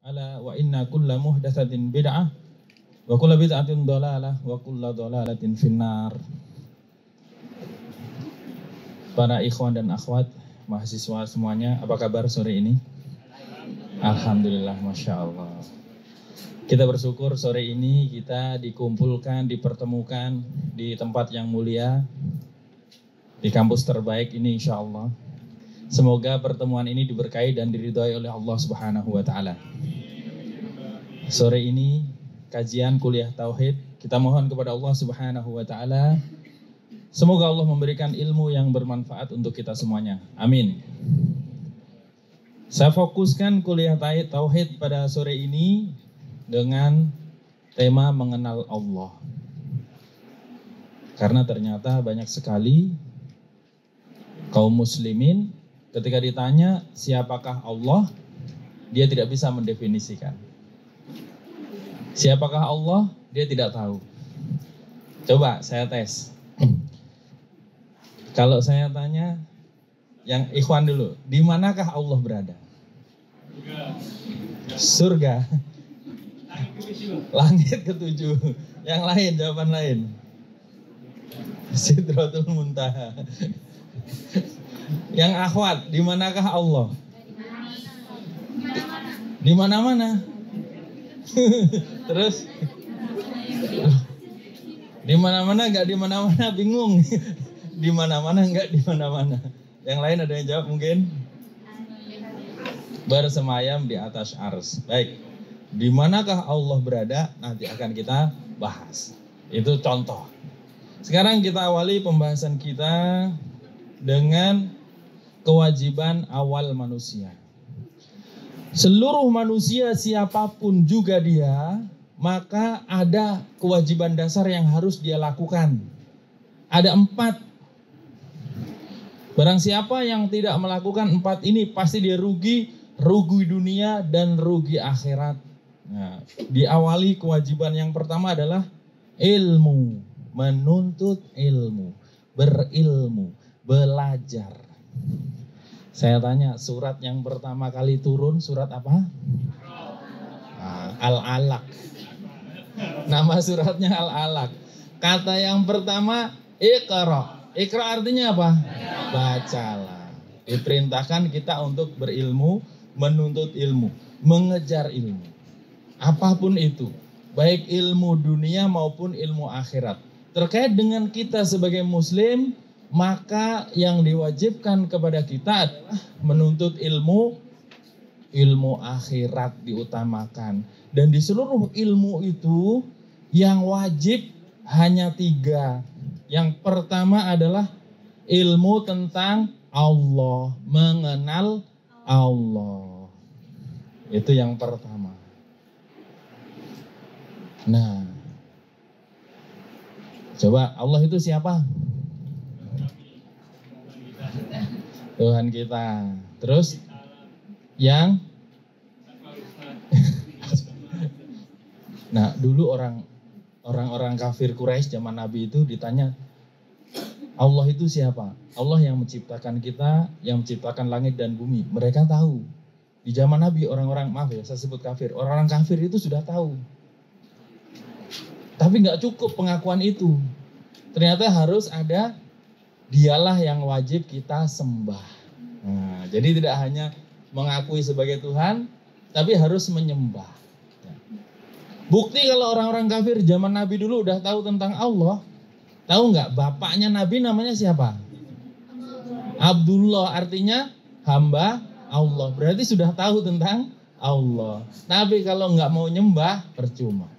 Ala wa inna kulla muhdatsatin bid'ah wa kulla bid'atin dhalalah wa kulla dhalalatin finnar. Para ikhwan dan akhwat mahasiswa semuanya, apa kabar sore ini? Alhamdulillah, Masya Allah. Kita bersyukur sore ini kita dikumpulkan, dipertemukan di tempat yang mulia, di kampus terbaik ini insya Allah. Semoga pertemuan ini diberkahi dan diridhai oleh Allah Subhanahu wa Ta'ala. Sore ini kajian kuliah tauhid, kita mohon kepada Allah Subhanahu wa Ta'ala, semoga Allah memberikan ilmu yang bermanfaat untuk kita semuanya. Amin. Saya fokuskan kuliah tauhid pada sore ini dengan tema mengenal Allah. Karena ternyata banyak sekali kaum muslimin ketika ditanya siapakah Allah, dia tidak bisa mendefinisikan. Siapakah Allah, dia tidak tahu. Coba saya tes. Kalau saya tanya, yang ikhwan dulu, di manakah Allah berada? Surga. Langit ketujuh. Yang lain, jawaban lain. Sidratul Muntaha. Yang akhwat, di manakah Allah? Di mana-mana. Terus di mana-mana enggak di mana-mana, bingung. Di mana-mana enggak di mana-mana. Yang lain ada yang jawab mungkin? Bersemayam di atas ars. Baik. Di manakah Allah berada? Nanti akan kita bahas. Itu contoh. Sekarang kita awali pembahasan kita dengan kewajiban awal manusia. Seluruh manusia siapapun juga dia, maka ada kewajiban dasar yang harus dia lakukan. Ada 4. Barang siapa yang tidak melakukan 4 ini pasti dia rugi dunia dan rugi akhirat. Nah, diawali kewajiban yang pertama adalah ilmu, menuntut ilmu, berilmu, belajar. Saya tanya, surat yang pertama kali turun surat apa? Al-Alaq. Nama suratnya Al-Alaq. Kata yang pertama Iqra. Iqra artinya apa? Bacalah. Diperintahkan kita untuk berilmu, menuntut ilmu, mengejar ilmu. Apapun itu, baik ilmu dunia maupun ilmu akhirat. Terkait dengan kita sebagai muslim, maka yang diwajibkan kepada kita adalah menuntut ilmu akhirat diutamakan. Dan di seluruh ilmu itu yang wajib hanya 3. Yang pertama adalah ilmu tentang Allah, mengenal Allah. Itu yang pertama. Nah, coba Allah itu siapa? Tuhan kita. Terus yang nah, dulu orang kafir Quraisy zaman Nabi itu ditanya, Allah itu siapa? Allah yang menciptakan kita, yang menciptakan langit dan bumi. Mereka tahu. Di zaman Nabi orang-orang, maaf ya saya sebut kafir, orang-orang kafir itu sudah tahu. Tapi nggak cukup pengakuan itu. Ternyata harus ada dialah yang wajib kita sembah. Nah, jadi tidak hanya mengakui sebagai Tuhan, tapi harus menyembah. Bukti kalau orang-orang kafir zaman Nabi dulu udah tahu tentang Allah. Tahu nggak bapaknya Nabi namanya siapa? Abdullah, artinya hamba Allah. Berarti sudah tahu tentang Allah. Tapi kalau nggak mau nyembah, percuma.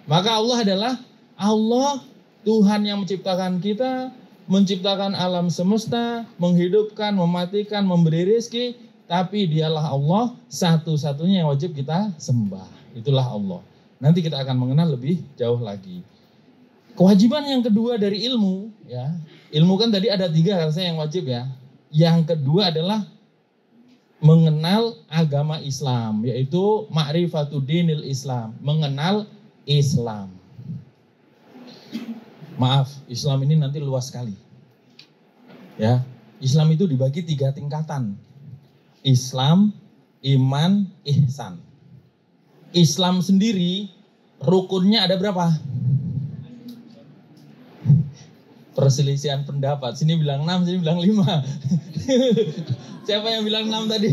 Maka Allah adalah Allah, Tuhan yang menciptakan kita, menciptakan alam semesta, menghidupkan, mematikan, memberi rezeki, tapi dialah Allah satu-satunya yang wajib kita sembah. Itulah Allah. Nanti kita akan mengenal lebih jauh lagi. Kewajiban yang kedua dari ilmu, ya. Ilmu kan tadi ada 3 harusnya yang wajib ya. Yang kedua adalah mengenal agama Islam, yaitu ma'rifatuddinil Islam, mengenal Islam. Maaf, Islam ini nanti luas sekali. Ya, Islam itu dibagi 3 tingkatan. Islam, iman, ihsan. Islam sendiri rukunnya ada berapa? Perselisihan pendapat. Sini bilang 6, sini bilang 5. Siapa yang bilang 6 tadi?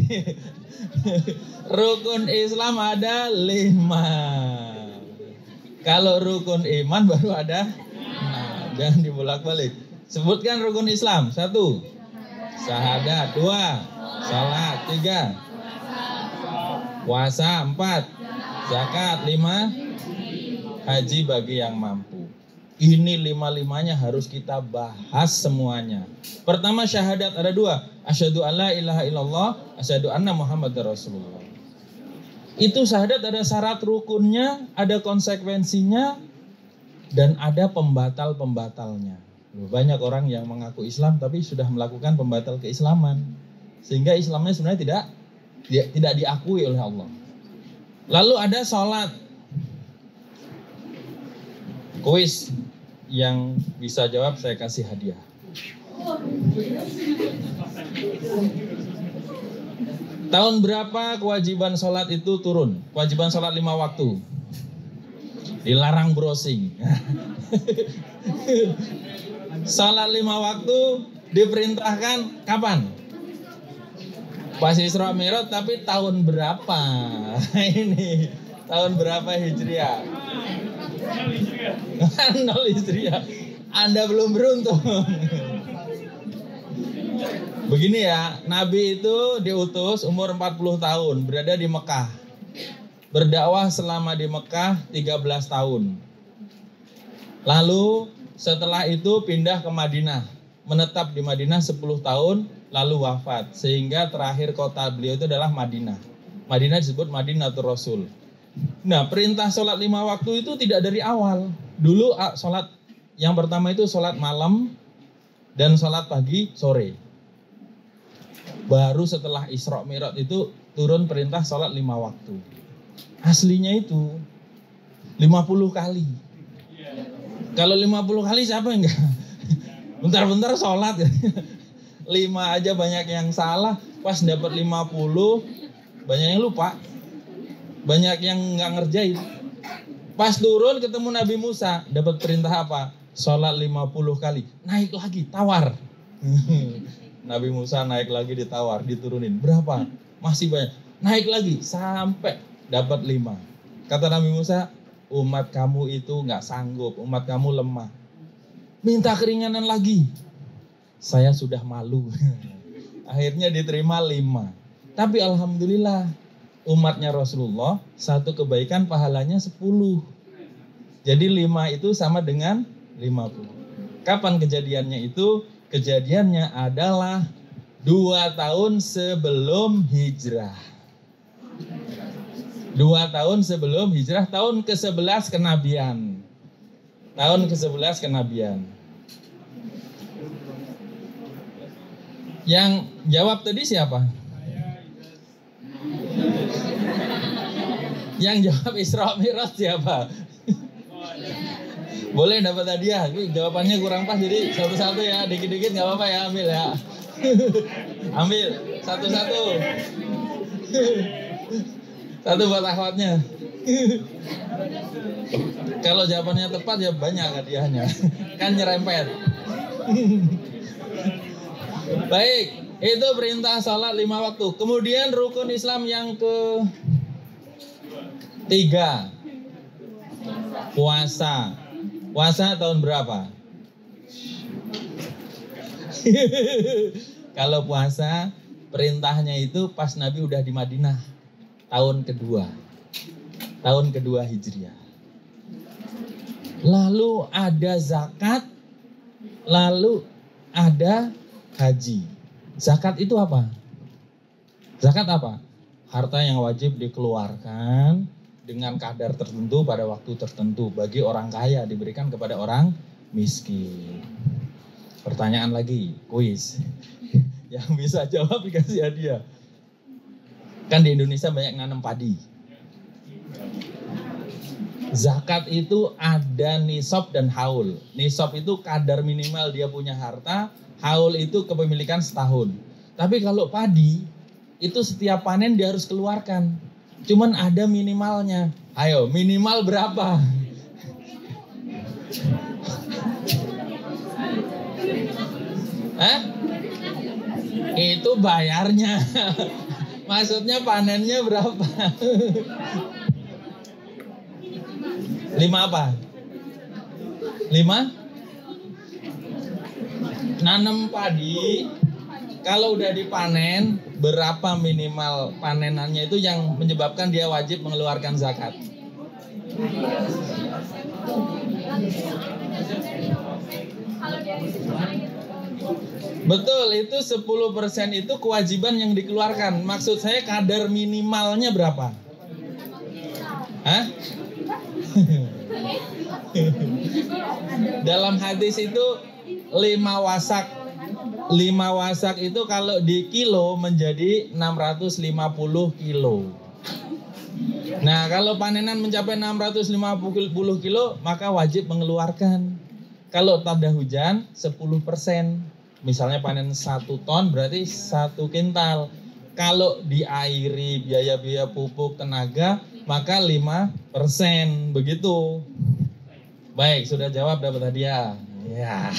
Rukun Islam ada 5. Kalau rukun iman baru ada 6. Jangan dibolak-balik. Sebutkan rukun Islam. 1, syahadat. 2, salat. 3, puasa. 4, zakat. 5, haji bagi yang mampu. Ini 5-5-nya harus kita bahas semuanya. Pertama syahadat ada 2. Asyhadu alla ilaha illallah, asyhadu anna muhammadar rasulullah. Itu syahadat ada syarat rukunnya, ada konsekuensinya, dan ada pembatal-pembatalnya. Banyak orang yang mengaku Islam tapi sudah melakukan pembatal keislaman. Sehingga Islamnya sebenarnya tidak diakui oleh Allah. Lalu ada sholat. Kuis yang bisa jawab saya kasih hadiah. Tahun berapa kewajiban sholat itu turun? Kewajiban sholat 5 waktu. Dilarang browsing. Sholat 5 waktu diperintahkan kapan? Pas Isra Mi'raj, tapi tahun berapa? Ini tahun berapa Hijriah? 0 Hijriah. Anda belum beruntung. Begini ya, Nabi itu diutus umur 40 tahun, berada di Mekah. Berdakwah selama di Mekah 13 tahun. Lalu setelah itu pindah ke Madinah. Menetap di Madinah 10 tahun, lalu wafat. Sehingga terakhir kota beliau itu adalah Madinah. Madinah disebut Madinatul Rasul. Nah, perintah sholat 5 waktu itu tidak dari awal. Dulu sholat yang pertama itu sholat malam dan sholat pagi sore. Baru setelah Isra Mi'raj itu turun perintah sholat 5 waktu. Aslinya itu 50 kali. Kalau 50 kali siapa yang enggak? Bentar-bentar sholat. 5 aja banyak yang salah. Pas dapat 50 banyak yang lupa. Banyak yang nggak ngerjain. Pas turun ketemu Nabi Musa, dapat perintah apa? Sholat 50 kali. Naik lagi, tawar. Nabi Musa naik lagi ditawar, diturunin. Berapa? Masih banyak. Naik lagi sampai dapat 5. Kata Nabi Musa, umat kamu itu nggak sanggup, umat kamu lemah. Minta keringanan lagi. Saya sudah malu. Akhirnya diterima 5. Tapi alhamdulillah, umatnya Rasulullah, satu kebaikan pahalanya 10. Jadi 5 itu sama dengan 50. Kapan kejadiannya itu? Kejadiannya adalah 2 tahun sebelum hijrah. 2 tahun sebelum hijrah, tahun ke-11 kenabian. Tahun ke-11 kenabian. Yang jawab tadi siapa? Yang jawab Isra Mi'raj siapa? Boleh dapat hadiah, tapi jawabannya kurang pas, jadi satu-satu ya, dikit-dikit nggak apa-apa ya, ambil ya. Ambil satu-satu. Satu buat akhwatnya. Kalau jawabannya tepat ya banyak hadiahnya. Kan nyerempet. Baik, itu perintah salat 5 waktu. Kemudian rukun Islam yang ke-3, puasa. Puasa tahun berapa? Kalau puasa perintahnya itu pas Nabi udah di Madinah, tahun kedua Hijriah. Lalu ada zakat, lalu ada haji. Zakat itu apa? Zakat apa? Harta yang wajib dikeluarkan dengan kadar tertentu pada waktu tertentu. Bagi orang kaya diberikan kepada orang miskin. Pertanyaan lagi, kuis. Yang bisa jawab dikasih hadiah. Kan di Indonesia banyak nanam padi. Zakat itu ada nisab dan haul. Nisab itu kadar minimal dia punya harta. Haul itu kepemilikan setahun. Tapi kalau padi, itu setiap panen dia harus keluarkan. Cuman ada minimalnya. Ayo, minimal berapa? Itu bayarnya. Maksudnya panennya berapa? 5 apa? 5? Nanam padi, kalau udah dipanen, berapa minimal panenannya itu yang menyebabkan dia wajib mengeluarkan zakat? Betul, itu 10% itu kewajiban yang dikeluarkan. Maksud saya kadar minimalnya berapa? Hah? Dalam hadis itu 5 wasak. 5 wasak itu kalau di kilo menjadi 650 kilo. Nah, kalau panenan mencapai 650 kilo, maka wajib mengeluarkan. Kalau tanda hujan 10%. Misalnya panen 1 ton berarti 1 kintal. Kalau diairi biaya-biaya pupuk tenaga, maka 5%. Begitu. Baik, sudah jawab dapat hadiah. Ya.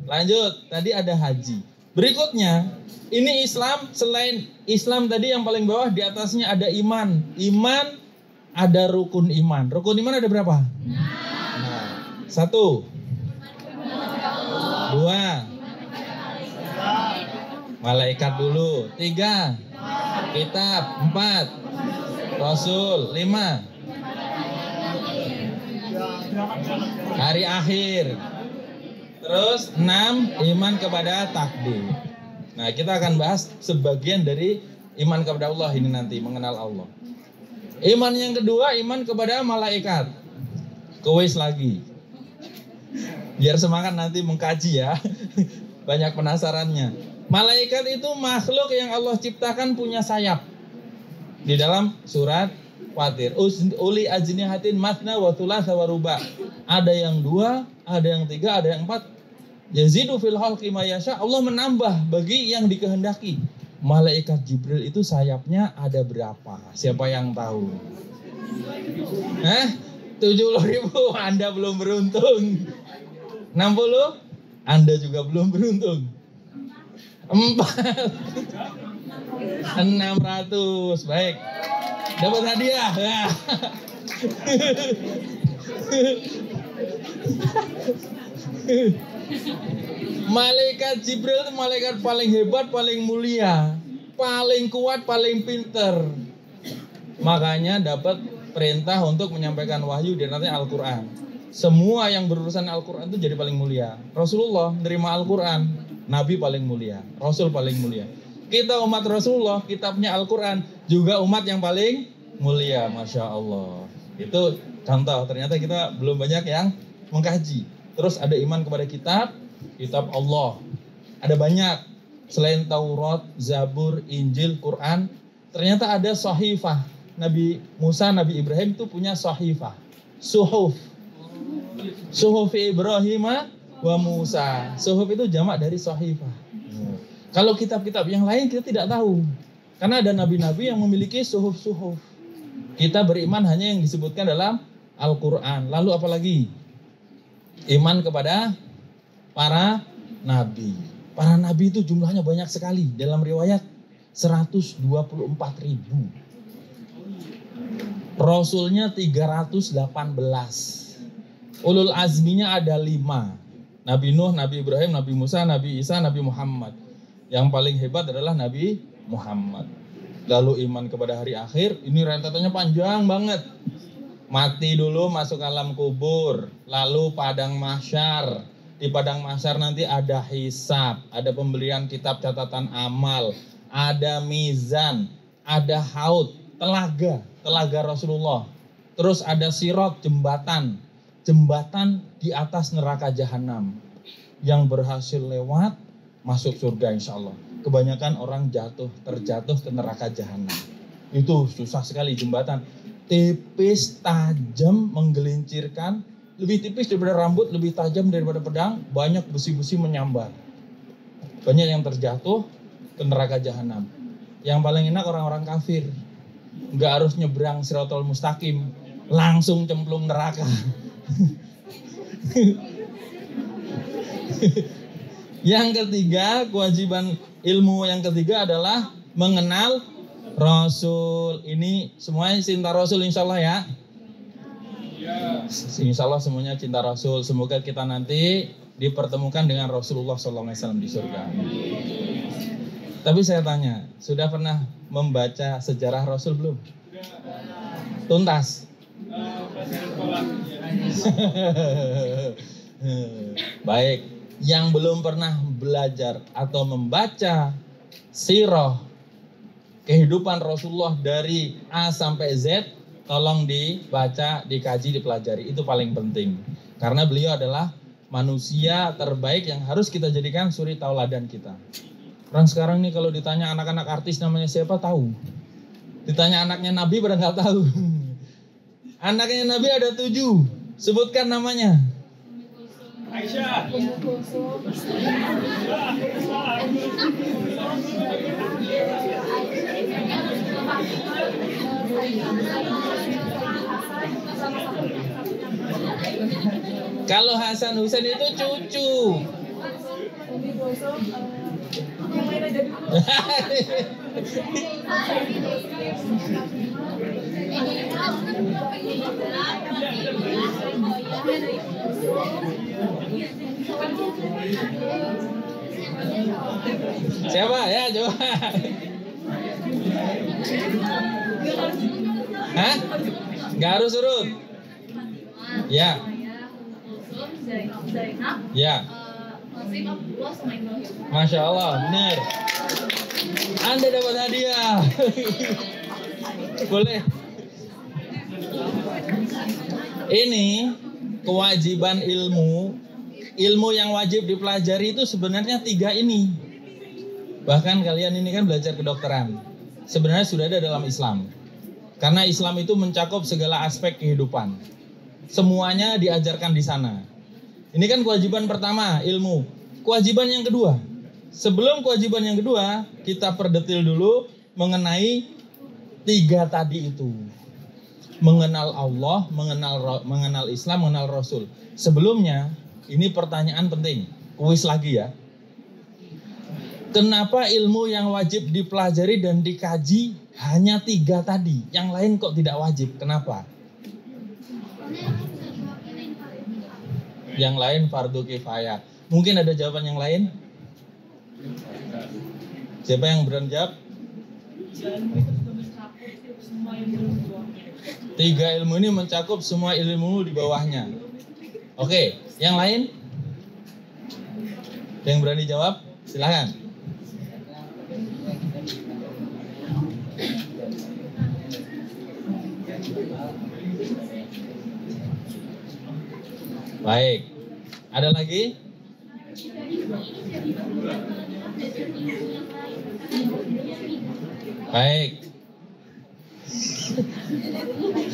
Lanjut, tadi ada haji. Berikutnya, ini Islam, selain Islam tadi yang paling bawah, di atasnya ada iman. Iman, ada rukun iman. Rukun iman ada berapa? 1, 2, malaikat dulu. 3, kitab. 4, Rasul. 5, hari akhir. Terus 6, iman kepada takdir. Nah, kita akan bahas sebagian dari iman kepada Allah ini nanti, mengenal Allah. Iman yang kedua, iman kepada malaikat. Kuis lagi. Biar semangat nanti mengkaji ya. Banyak penasarannya. Malaikat itu makhluk yang Allah ciptakan punya sayap. Di dalam surat Fatir. Uli ajnihatin matna wa thulatha wa ruba. Ada yang 2, ada yang 3, ada yang 4. Yazidu fil khalqi ma yasha. Allah menambah bagi yang dikehendaki. Malaikat Jibril itu sayapnya ada berapa? Siapa yang tahu? 70.000, Anda belum beruntung. 60, Anda juga belum beruntung. 600, baik. Dapat hadiah. Malaikat Jibril itu malaikat paling hebat, paling mulia, paling kuat, paling pinter. Makanya dapat perintah untuk menyampaikan wahyu di nanti Al-Quran. Semua yang berurusan Al-Quran itu jadi paling mulia. Rasulullah menerima Al-Quran, Nabi paling mulia, Rasul paling mulia. Kita umat Rasulullah, kitabnya Al-Quran, juga umat yang paling mulia. Masya Allah. Itu contoh, ternyata kita belum banyak yang mengkaji. Terus ada iman kepada kitab Allah. Ada banyak. Selain Taurat, Zabur, Injil, Quran, ternyata ada sahifah. Nabi Musa, Nabi Ibrahim itu punya sahifah. Suhuf. Suhuf Ibrahim wa Musa. Suhuf itu jamak dari sahifah. Kalau kitab-kitab yang lain kita tidak tahu. Karena ada nabi-nabi yang memiliki suhuf-suhuf. Kita beriman hanya yang disebutkan dalam Al-Quran. Lalu apalagi? Iman kepada para nabi. Para nabi itu jumlahnya banyak sekali. Dalam riwayat 124.000. Rasulnya 318. Ulul azminya ada 5. Nabi Nuh, Nabi Ibrahim, Nabi Musa, Nabi Isa, Nabi Muhammad. Yang paling hebat adalah Nabi Muhammad. Lalu iman kepada hari akhir, ini rentetannya panjang banget. Mati dulu, masuk alam kubur, lalu padang mahsyar. Di padang mahsyar nanti ada hisab, ada pembelian kitab catatan amal, ada mizan, ada haud, telaga Rasulullah. Terus ada sirat, jembatan di atas neraka jahanam. Yang berhasil lewat masuk surga insya Allah. Kebanyakan orang terjatuh ke neraka jahanam. Itu susah sekali jembatan. Tipis, tajam, menggelincirkan. Lebih tipis daripada rambut, lebih tajam daripada pedang. Banyak besi-besi menyambar. Banyak yang terjatuh ke neraka jahanam. Yang paling enak orang-orang kafir. Nggak harus nyebrang Shiratal Mustaqim, langsung cemplung neraka. Yang ketiga, kewajiban ilmu yang ketiga adalah mengenal Rasul. Ini semuanya cinta Rasul insya Allah ya. Insya Allah semuanya cinta Rasul. Semoga kita nanti dipertemukan dengan Rasulullah SAW di surga. Tapi saya tanya, sudah pernah membaca sejarah Rasul belum? Tuntas? Baik. Yang belum pernah belajar atau membaca sirah kehidupan Rasulullah dari A sampai Z, tolong dibaca, dikaji, dipelajari. Itu paling penting. Karena beliau adalah manusia terbaik yang harus kita jadikan suri tauladan kita. Orang sekarang nih kalau ditanya anak-anak artis namanya siapa, tahu. Ditanya anaknya Nabi pada nggak tahu. Anaknya Nabi ada 7. Sebutkan namanya. Aisyah. Kalau Hasan Husain itu cucu. Siapa ya, coba. Hah? Gak harus urut. Ya. Ya. Masya Allah, benar. Anda dapat hadiah. Boleh. Ini kewajiban ilmu. Ilmu yang wajib dipelajari itu sebenarnya 3 ini. Bahkan kalian ini kan belajar kedokteran. Sebenarnya sudah ada dalam Islam. Karena Islam itu mencakup segala aspek kehidupan. Semuanya diajarkan di sana. Ini kan kewajiban pertama, ilmu. Kewajiban yang kedua. Sebelum kewajiban yang kedua, kita perdetil dulu mengenai 3 tadi itu. Mengenal Allah, mengenal Islam, mengenal Rasul. Sebelumnya, ini pertanyaan penting. Kuis lagi ya. Kenapa ilmu yang wajib dipelajari dan dikaji hanya 3 tadi? Yang lain kok tidak wajib? Kenapa? Yang lain fardu kifayah. Mungkin ada jawaban yang lain? Siapa yang berani jawab? 3 ilmu ini mencakup semua ilmu di bawahnya. Oke, yang lain? Yang berani jawab? Silakan. Baik. Ada lagi? Baik.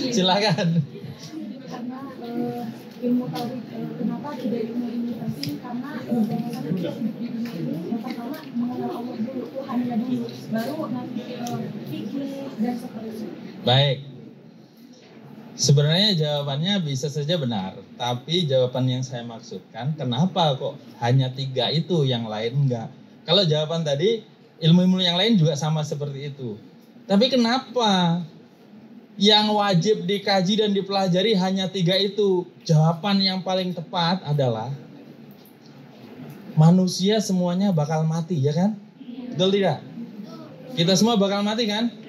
Silakan. Karena ilmu tauhid, kenapa tidak ilmu ini penting? Karena bagaimana kita hidup di dunia ini yang pertama mengenal Allah dulu, Tuhannya dulu, baru nanti fikih dan seterusnya. Baik. Sebenarnya jawabannya bisa saja benar, tapi jawaban yang saya maksudkan, kenapa kok hanya 3 itu, yang lain enggak? Kalau jawaban tadi, ilmu-ilmu yang lain juga sama seperti itu. Tapi kenapa yang wajib dikaji dan dipelajari hanya 3 itu? Jawaban yang paling tepat adalah manusia semuanya bakal mati, ya kan? Betul tidak? Kita semua bakal mati kan?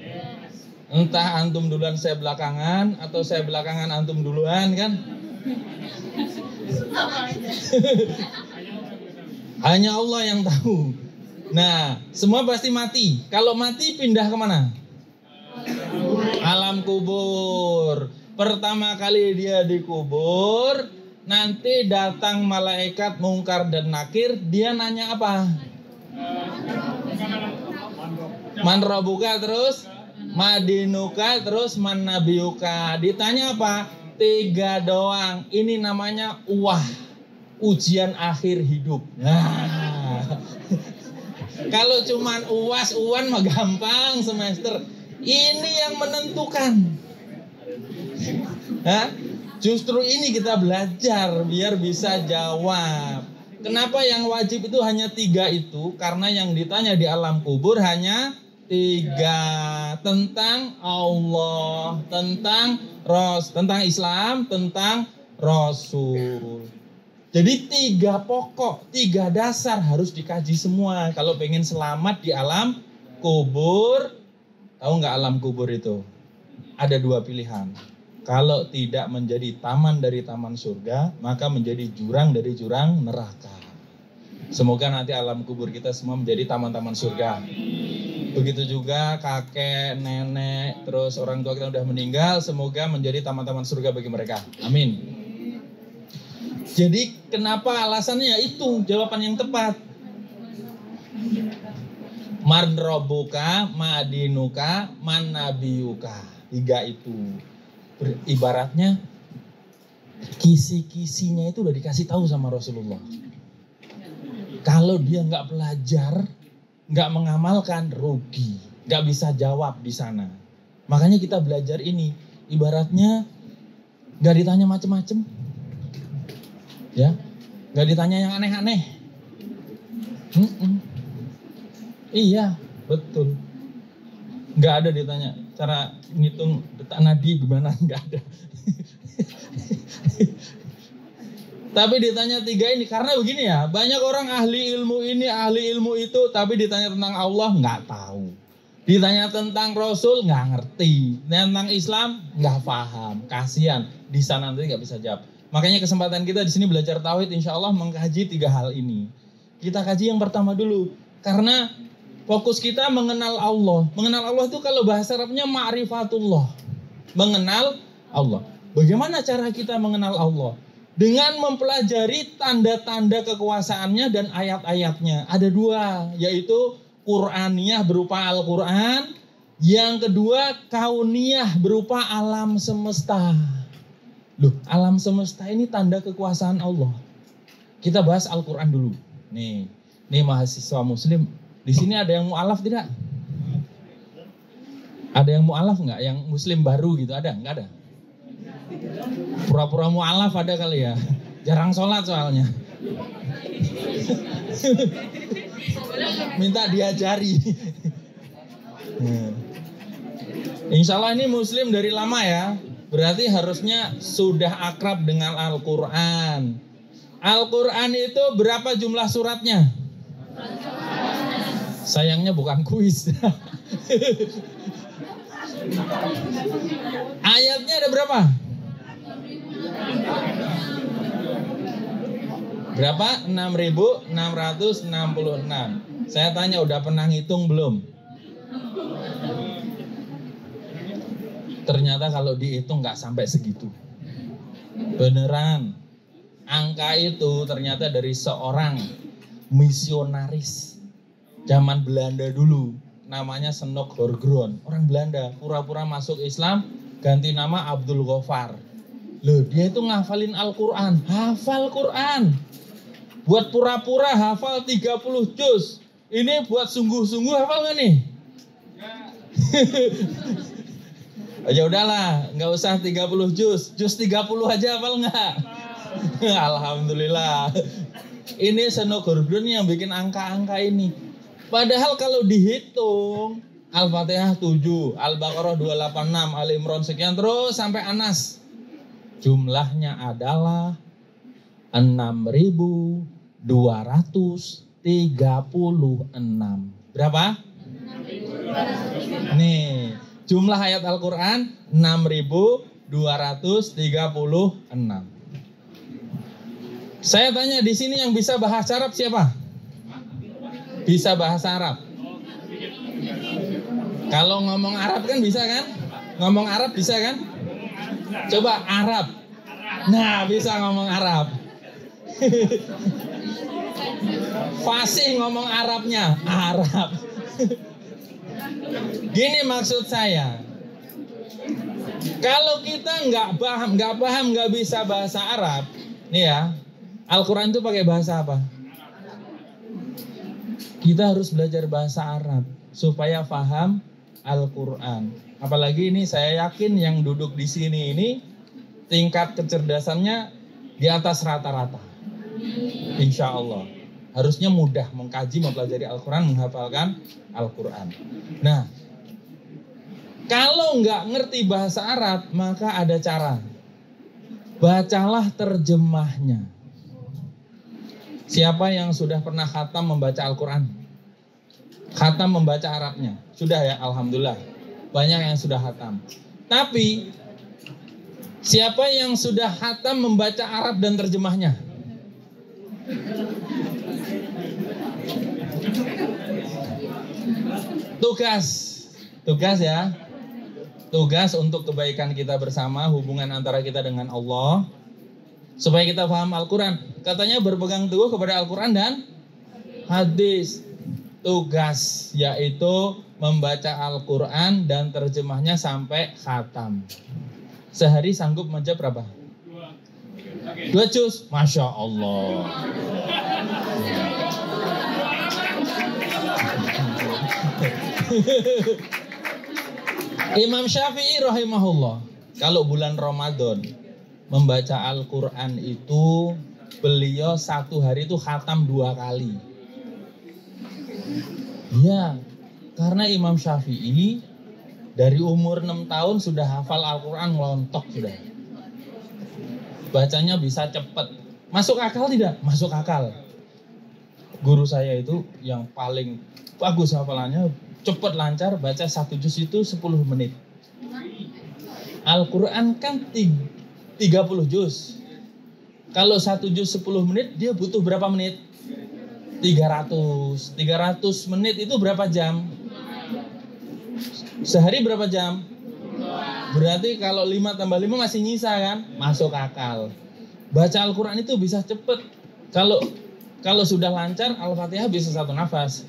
Entah antum duluan saya belakangan, atau saya belakangan antum duluan kan? Hanya Allah yang tahu. Nah, semua pasti mati. Kalau mati pindah kemana? Alam kubur. Pertama kali dia dikubur, nanti datang malaikat mungkar dan nakir. Dia nanya apa? Man rabbuka, terus madinuka, terus man nabiyuka. Ditanya apa? 3 doang. Ini namanya ujian akhir hidup. Nah. Kalau cuman UAS, UAN mah gampang semester. Ini yang menentukan. Hah? Justru ini kita belajar biar bisa jawab. Kenapa yang wajib itu hanya 3 itu? Karena yang ditanya di alam kubur hanya 3. Tentang Allah, tentang Islam, tentang Rasul. Jadi 3 pokok, 3 dasar harus dikaji semua. Kalau pengen selamat di alam kubur, tahu nggak alam kubur itu? Ada 2 pilihan. Kalau tidak menjadi taman dari taman surga, maka menjadi jurang dari jurang neraka. Semoga nanti alam kubur kita semua menjadi taman-taman surga. Begitu juga kakek, nenek, terus orang tua kita udah meninggal, semoga menjadi taman-taman surga bagi mereka. Amin. Jadi kenapa alasannya itu jawaban yang tepat. Man rabbuka, ma dinuka, man nabiyuka. 3 itu. Ibaratnya kisi-kisinya itu udah dikasih tahu sama Rasulullah. Kalau dia nggak belajar, nggak mengamalkan, rugi. Nggak bisa jawab di sana. Makanya kita belajar ini. Ibaratnya nggak ditanya macem-macem. Ya, nggak ditanya yang aneh-aneh. Iya, betul. Nggak ada ditanya cara ngitung detak nadi gimana, nggak ada. Tapi ditanya 3 ini karena begini ya, banyak orang ahli ilmu ini, ahli ilmu itu, tapi ditanya tentang Allah nggak tahu. Ditanya tentang Rasul nggak ngerti, tentang Islam nggak paham. Kasihan, di sana nanti nggak bisa jawab. Makanya kesempatan kita di sini belajar tauhid, insya Allah mengkaji 3 hal ini. Kita kaji yang pertama dulu, karena fokus kita mengenal Allah. Mengenal Allah itu kalau bahasa Arabnya ma'rifatullah, mengenal Allah. Bagaimana cara kita mengenal Allah? Dengan mempelajari tanda-tanda kekuasaannya dan ayat-ayatnya. Ada 2, yaitu Qur'aniyah berupa Al-Quran. Yang kedua kauniyah berupa alam semesta. Loh, alam semesta ini tanda kekuasaan Allah. Kita bahas Al-Quran dulu. Nih mahasiswa muslim. Di sini ada yang mu'alaf tidak? Ada yang mu'alaf nggak? Yang muslim baru gitu ada? Nggak ada? Pura-pura mu'alaf ada kali ya? Jarang sholat soalnya. Minta diajari. Insya Allah ini muslim dari lama ya. Berarti harusnya sudah akrab dengan Al-Quran. Al-Quran itu berapa jumlah suratnya? Sayangnya bukan kuis. Ayatnya ada berapa? Berapa? 6.666. Saya tanya udah pernah ngitung belum? Ternyata kalau dihitung nggak sampai segitu. Beneran. Angka itu ternyata dari seorang misionaris zaman Belanda dulu. Namanya Senok Horgron. Orang Belanda pura-pura masuk Islam, ganti nama Abdul Ghaffar. Loh, dia itu ngafalin Al-Quran. Hafal Quran. Buat pura-pura hafal 30 juz. Ini buat sungguh-sungguh hafal nggak nih? Ya udahlah, nggak usah 30 juz 30 aja hafal nggak? Alhamdulillah. Ini Senok Horgron yang bikin angka-angka ini. Padahal kalau dihitung Al-Fatihah 7, Al-Baqarah 286, Ali Imran sekian terus sampai Anas. Jumlahnya adalah 6.236. Berapa? Nih, jumlah ayat Al-Quran 6.236. Saya tanya di sini yang bisa bahasa Arab siapa? Bisa bahasa Arab. Kalau ngomong Arab kan bisa kan? Ngomong Arab bisa kan? Coba Arab. Nah, bisa ngomong Arab. Fasih ngomong Arabnya, Arab. Gini maksud saya. Kalau kita nggak paham, nggak bisa bahasa Arab, nih ya, Al-Quran itu pakai bahasa apa? Kita harus belajar bahasa Arab supaya paham Al-Quran. Apalagi ini saya yakin yang duduk di sini ini tingkat kecerdasannya di atas rata-rata. Insya Allah. Harusnya mudah mengkaji, mempelajari Al-Quran, menghafalkan Al-Quran. Nah, kalau nggak ngerti bahasa Arab, maka ada cara. Bacalah terjemahnya. Siapa yang sudah pernah khatam membaca Al-Quran? Khatam membaca Arabnya? Sudah ya, Alhamdulillah. Banyak yang sudah khatam. Tapi, siapa yang sudah khatam membaca Arab dan terjemahnya? Tugas ya. Tugas untuk kebaikan kita bersama, hubungan antara kita dengan Allah. Supaya kita paham Al-Quran. Katanya berpegang teguh kepada Al-Quran dan hadis. Tugas yaitu membaca Al-Quran dan terjemahnya sampai khatam. Sehari sanggup membaca berapa? 2 juz. Masya Allah. Imam Syafi'i rahimahullah, kalau bulan Ramadan membaca Al-Quran itu beliau 1 hari itu khatam 2 kali. Ya, karena Imam Syafi'i dari umur 6 tahun sudah hafal Al-Quran ngelontok sudah. Bacanya bisa cepat. Masuk akal tidak? Masuk akal. Guru saya itu yang paling bagus hafalannya, cepat lancar, baca 1 juz itu 10 menit. Al-Quran kan 30 juz. Kalau 1 juz 10 menit, dia butuh berapa menit? 300. 300 menit itu berapa jam? Sehari berapa jam? Berarti kalau 5 tambah 5 masih nyisa kan? Masuk akal. Baca Al-Quran itu bisa cepat. Kalau sudah lancar, Al-Fatihah bisa 1 nafas.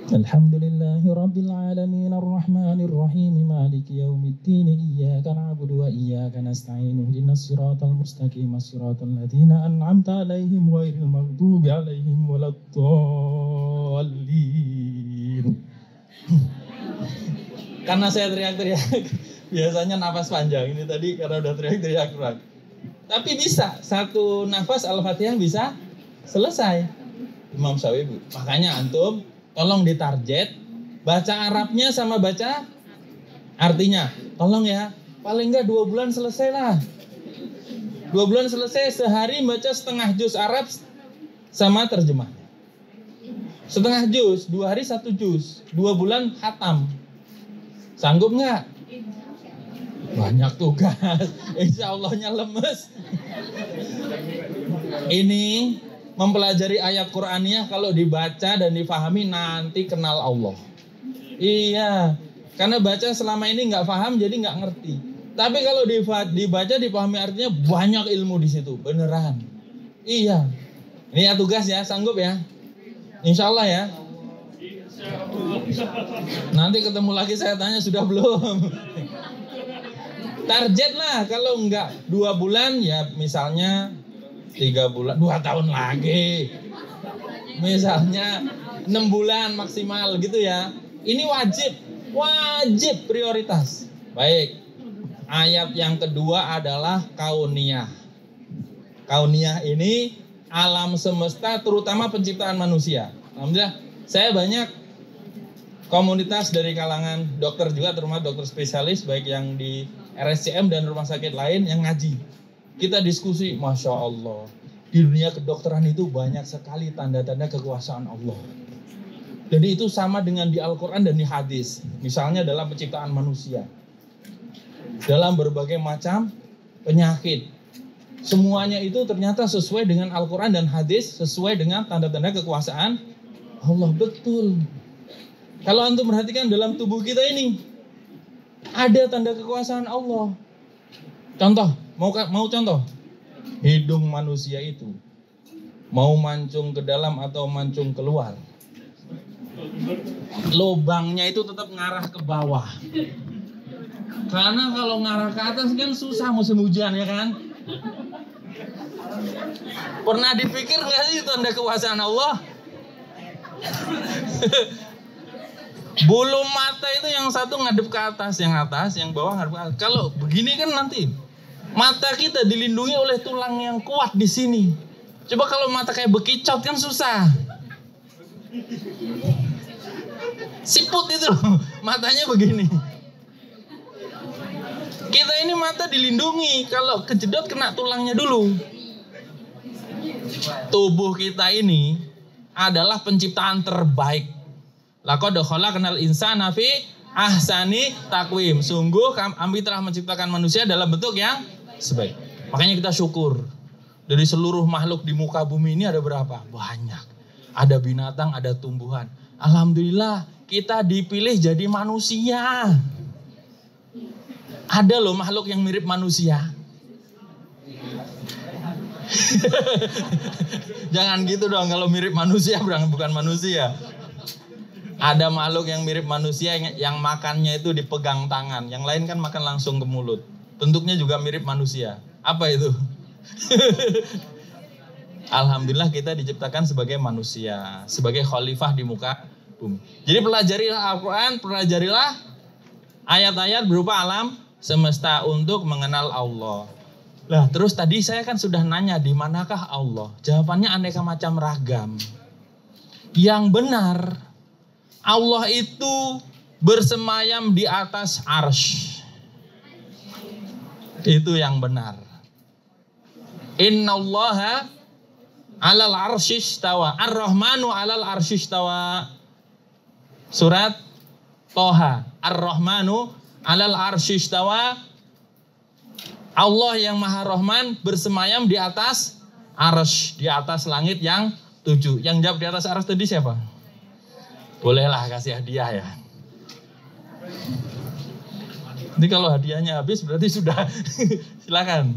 Alhamdulillahi Rabbil Alamin Ar-Rahmanir Rahim Maliki Yawmiddin Iyyaka na'budu wa iyyaka nasta'in Ihdinas siratal mustaqim Siratal ladzina an'amta 'alaihim ghairil maghdubi 'alaihim waladdallin. Karena saya teriak-teriak, biasanya nafas panjang. Ini tadi karena udah teriak-teriak. Tapi bisa, 1 nafas Al-Fatihah bisa selesai. Imam Syafi'i. Makanya antum tolong ditarget, baca Arabnya sama baca artinya. Tolong ya, paling enggak 2 bulan selesai lah. 2 bulan selesai, sehari baca setengah juz Arab sama terjemah. Setengah juz, 2 hari 1 juz, 2 bulan khatam. Sanggup enggak? Banyak tugas, insya Allahnya lemes. Ini mempelajari ayat Qur'aniyah kalau dibaca dan difahami nanti kenal Allah. Iya, karena baca selama ini nggak paham jadi nggak ngerti. Tapi kalau dibaca dipahami artinya banyak ilmu di situ, beneran. Iya, ini ya tugas ya, sanggup ya, insya Allah ya. Nanti ketemu lagi saya tanya sudah belum. Target lah, kalau nggak 2 bulan ya misalnya 3 bulan, 2 tahun lagi. Misalnya 6 bulan maksimal gitu ya. Ini wajib prioritas. Baik. Ayat yang kedua adalah kauniyah. Kauniyah ini alam semesta terutama penciptaan manusia. Alhamdulillah, saya banyak komunitas dari kalangan dokter juga, terutama dokter spesialis baik yang di RSCM dan rumah sakit lain yang ngaji. Kita diskusi, Masya Allah, di dunia kedokteran itu banyak sekali tanda-tanda kekuasaan Allah. Jadi itu sama dengan di Al-Quran dan di hadis. Misalnya dalam penciptaan manusia. Dalam berbagai macam penyakit. Semuanya itu ternyata sesuai dengan Al-Quran dan hadis, sesuai dengan tanda-tanda kekuasaan Allah. Betul. Kalau antum perhatikan dalam tubuh kita ini, ada tanda kekuasaan Allah. Contoh, mau contoh? Hidung manusia itu mau mancung ke dalam atau mancung keluar, lubangnya itu tetap ngarah ke bawah. Karena kalau ngarah ke atas kan susah musim hujan ya kan. Pernah dipikir nggak sih tanda kekuasaan Allah? Bulu mata itu yang satu ngadep ke atas, yang bawah ngadep ke atas. Kalau begini kan nanti mata kita dilindungi oleh tulang yang kuat di sini. Coba kalau mata kayak bekicot kan susah. Siput itu loh, matanya begini. Kita ini mata dilindungi, kalau kejedot kena tulangnya dulu. Tubuh kita ini adalah penciptaan terbaik. Laqad khalaqnal insana fi ahsani taqwim. Sungguh kami telah menciptakan manusia dalam bentuk yang sebaik. Makanya kita syukur. Dari seluruh makhluk di muka bumi ini ada berapa? Banyak. Ada binatang, ada tumbuhan. Alhamdulillah kita dipilih jadi manusia. Ada loh makhluk yang mirip manusia. Jangan gitu dong, kalau mirip manusia bukan manusia. Ada makhluk yang mirip manusia yang makannya itu dipegang tangan. Yang lain kan makan langsung ke mulut. Bentuknya juga mirip manusia. Apa itu? Alhamdulillah kita diciptakan sebagai manusia, sebagai khalifah di muka bumi. Jadi pelajarilah Al-Quran, pelajarilah ayat-ayat berupa alam semesta untuk mengenal Allah. Lah terus tadi saya kan sudah nanya di manakah Allah? Jawabannya aneka macam ragam. Yang benar, Allah itu bersemayam di atas arsy. Itu yang benar. Innallaha alal arsy istawa. Ar-Rahmanu alal arsy istawa. Surat Toha. Ar-Rahmanu alal arsy istawa. Allah yang Maha Rahman bersemayam di atas arsy, di atas langit yang 7. Yang jawab di atas arsy tadi siapa? Bolehlah kasih hadiah ya. Ini kalau hadiahnya habis berarti sudah. Silakan.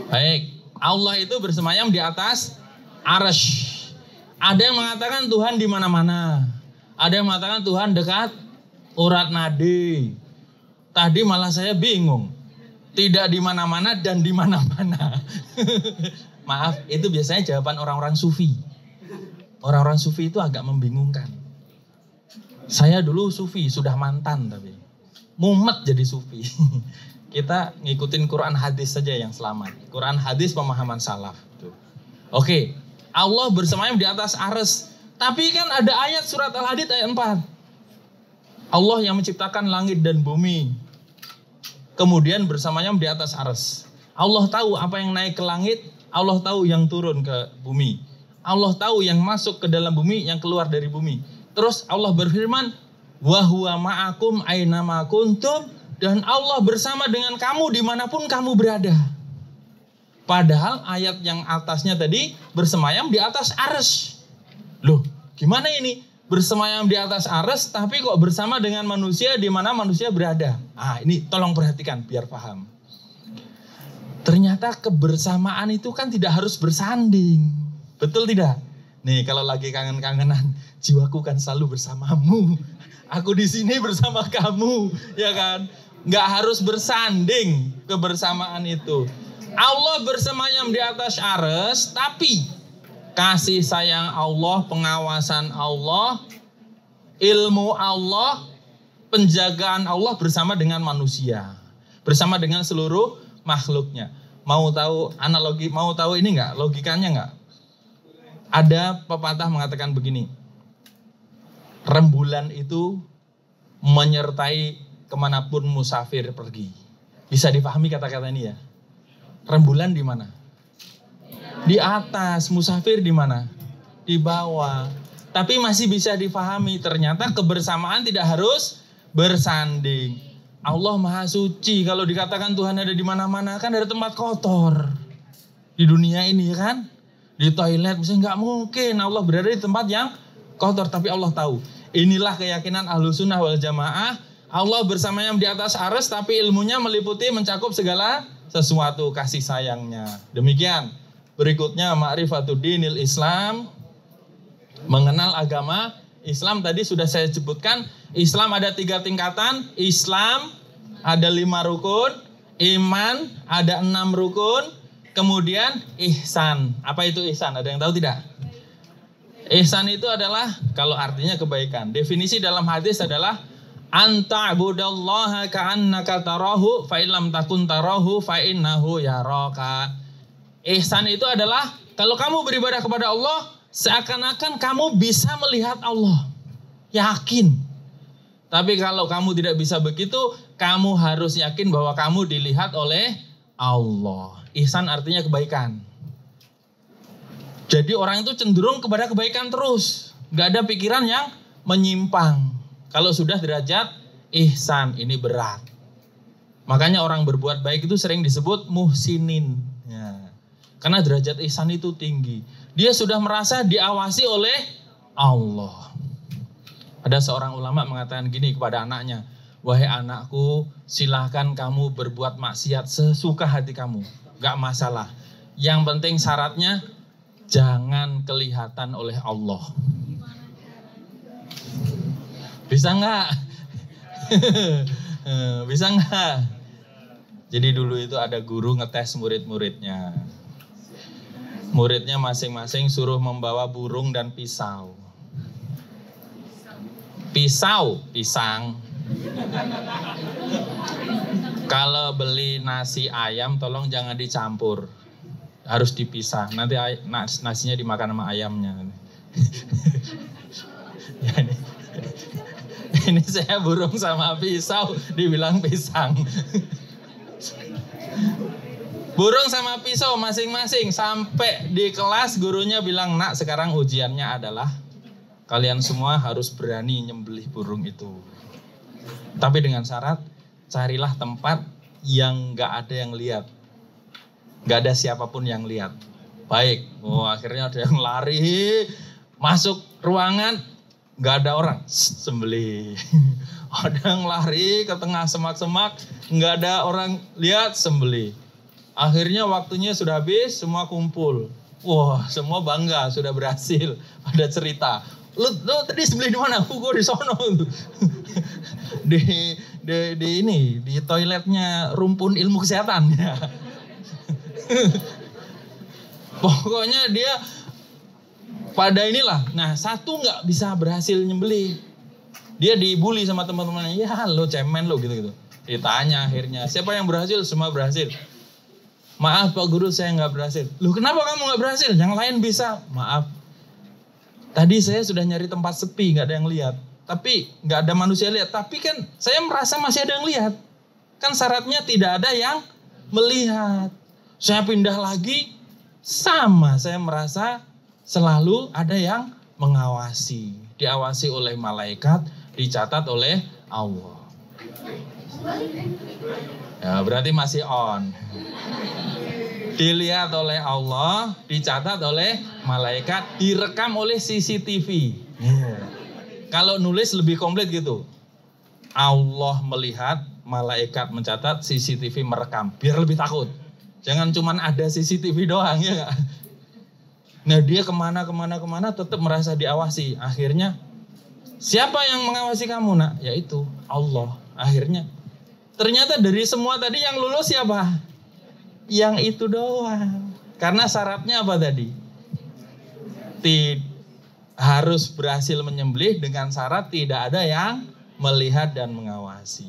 Baik, Allah itu bersemayam di atas arsy. Ada yang mengatakan Tuhan di mana-mana. Ada yang mengatakan Tuhan dekat urat nadi. Tadi malah saya bingung. Tidak di mana-mana dan di mana-mana. Maaf, itu biasanya jawaban orang-orang sufi. Orang-orang sufi itu agak membingungkan. Saya dulu sufi, sudah mantan tapi. Mumet jadi sufi. Kita ngikutin Quran hadis saja yang selamat. Quran hadis pemahaman salaf. Oke, Allah bersemayam di atas arsy. Tapi kan ada ayat surat Al-Hadid ayat 4. Allah yang menciptakan langit dan bumi. Kemudian bersemayam di atas arsy. Allah tahu apa yang naik ke langit. Allah tahu yang turun ke bumi. Allah tahu yang masuk ke dalam bumi, yang keluar dari bumi. Terus Allah berfirman, wa huwa ma'akum aina ma kuntum. Dan Allah bersama dengan kamu dimanapun kamu berada. Padahal ayat yang atasnya tadi bersemayam di atas arsy. Loh, gimana ini? Bersemayam di atas arsy tapi kok bersama dengan manusia di mana manusia berada. Ini tolong perhatikan biar paham. Ternyata kebersamaan itu kan tidak harus bersanding. Betul tidak? Nih kalau lagi kangen-kangenan, jiwaku kan selalu bersamamu. Aku di sini bersama kamu, ya kan? Nggak harus bersanding kebersamaan itu. Allah bersemayam di atas arsy, tapi kasih sayang Allah, pengawasan Allah, ilmu Allah, penjagaan Allah bersama dengan manusia, bersama dengan seluruh makhluknya. Mau tahu analogi, mau tahu ini nggak? Logikanya nggak? Ada pepatah mengatakan begini, rembulan itu menyertai kemanapun musafir pergi. Bisa dipahami kata-kata ini ya? Rembulan di mana? Di atas, musafir di mana? Di bawah. Tapi masih bisa dipahami, ternyata kebersamaan tidak harus bersanding. Allah Maha Suci, kalau dikatakan Tuhan ada di mana-mana, kan ada tempat kotor. Di dunia ini kan, di toilet, misalnya nggak mungkin Allah berada di tempat yang kotor, tapi Allah tahu. Inilah keyakinan Ahlussunnah wal Jamaah. Allah bersamayam di atas arsy, tapi ilmunya meliputi mencakup segala sesuatu, kasih sayangnya. Demikian. Berikutnya ma'rifatud dinil Islam, mengenal agama Islam. Tadi sudah saya sebutkan, Islam ada 3 tingkatan. Islam ada 5 rukun. Iman, ada 6 rukun, kemudian ihsan. Apa itu ihsan? Ada yang tahu tidak? Ihsan itu adalah, kalau artinya kebaikan. Definisi dalam hadis adalah anta'budallaha ka'annaka tarahu fa illam takun tarahu fa innahu yaraka. Ihsan itu adalah kalau kamu beribadah kepada Allah seakan-akan kamu bisa melihat Allah. Yakin. Tapi kalau kamu tidak bisa begitu, kamu harus yakin bahwa kamu dilihat oleh Allah. Ihsan artinya kebaikan. Jadi orang itu cenderung kepada kebaikan terus. Gak ada pikiran yang menyimpang. Kalau sudah derajat ihsan, ini berat. Makanya orang berbuat baik itu sering disebut muhsinin. Ya. Karena derajat ihsan itu tinggi. Dia sudah merasa diawasi oleh Allah. Ada seorang ulama mengatakan gini kepada anaknya, wahai anakku, silahkan kamu berbuat maksiat sesuka hati kamu. Gak masalah. Yang penting syaratnya, jangan kelihatan oleh Allah. Bisa nggak? Bisa nggak? Jadi dulu itu ada guru ngetes murid-muridnya. Muridnya masing-masing suruh membawa burung dan pisau. Pisau, pisang. Kalau beli nasi ayam tolong jangan dicampur. Harus dipisah. Nanti nasinya dimakan sama ayamnya. Ini saya burung sama pisau dibilang pisang. Burung sama pisau masing-masing. Sampai di kelas gurunya bilang, nak sekarang ujiannya adalah kalian semua harus berani nyembelih burung itu. Tapi dengan syarat, carilah tempat yang gak ada yang lihat. Gak ada siapapun yang lihat. Baik, akhirnya ada yang lari, masuk ruangan, gak ada orang, sembelih. Ada yang lari ke tengah semak-semak, gak ada orang lihat, sembelih. Akhirnya waktunya sudah habis, semua kumpul. Wah, semua bangga, sudah berhasil. Ada cerita. Lu tadi sembelih di mana? Gue di sono. di toiletnya rumpun ilmu kesehatan. Ya. Pokoknya dia pada inilah. Nah, satu nggak bisa berhasil nyembelih. Dia dibully sama teman-temannya. Ya lo cemen lo gitu-gitu. Ditanya akhirnya, siapa yang berhasil? Semua berhasil. Maaf Pak Guru, saya nggak berhasil. Loh kenapa kamu nggak berhasil? Yang lain bisa. Maaf. Tadi saya sudah nyari tempat sepi, nggak ada yang lihat. Tapi nggak ada manusia lihat. Tapi kan saya merasa masih ada yang lihat. Kan syaratnya tidak ada yang melihat. Saya pindah lagi, sama. Saya merasa selalu ada yang mengawasi. Diawasi oleh malaikat, dicatat oleh Allah. Ya, berarti masih on. Dilihat oleh Allah, dicatat oleh malaikat, direkam oleh CCTV. Kalau nulis lebih komplit gitu. Allah melihat, malaikat mencatat, CCTV merekam. Biar lebih takut. Jangan cuman ada CCTV doang ya gak? Nah dia kemana tetap merasa diawasi. Akhirnya siapa yang mengawasi kamu nak? Yaitu Allah. Akhirnya ternyata dari semua tadi yang lulus siapa? Yang itu doang. Karena syaratnya apa tadi? Harus berhasil menyembelih dengan syarat tidak ada yang melihat dan mengawasi.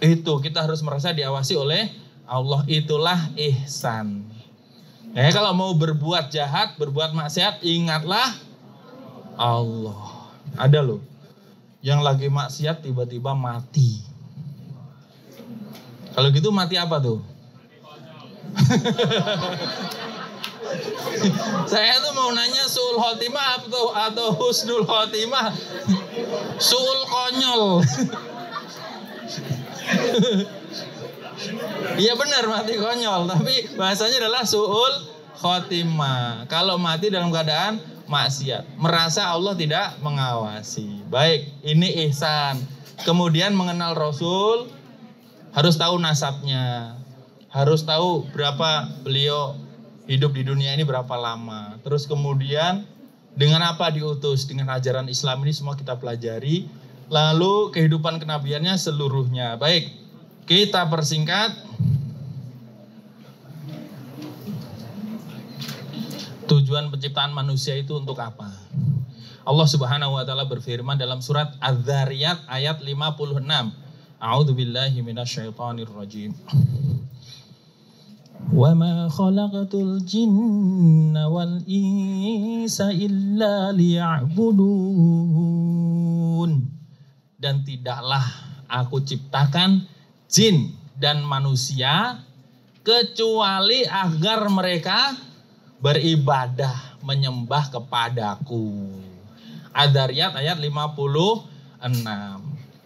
Itu kita harus merasa diawasi oleh Allah. Itulah ihsan. Kalau mau berbuat jahat, berbuat maksiat, ingatlah Allah. Ada loh yang lagi maksiat tiba-tiba mati. Kalau gitu mati apa tuh? Saya tuh mau nanya suul khotimah atau husnul khotimah. Suul konyol. Iya benar mati konyol, tapi bahasanya adalah suul khotimah. Kalau mati dalam keadaan maksiat, merasa Allah tidak mengawasi. Baik, ini ihsan. Kemudian mengenal Rasul, harus tahu nasabnya. Harus tahu berapa beliau hidup di dunia ini berapa lama. Terus kemudian dengan apa diutus, dengan ajaran Islam ini semua kita pelajari. Lalu kehidupan kenabiannya seluruhnya. Baik, kita persingkat. Tujuan penciptaan manusia itu untuk apa? Allah Subhanahu wa taala berfirman dalam surat Az-Zariyat ayat 56. A'udzubillahi minasyaitonir rajim. Wa ma khalaqatul jinna wal insa illa liya'budun. Dan tidaklah aku ciptakan jin dan manusia kecuali agar mereka beribadah, menyembah kepadaku. Az-Zariyat ayat 56.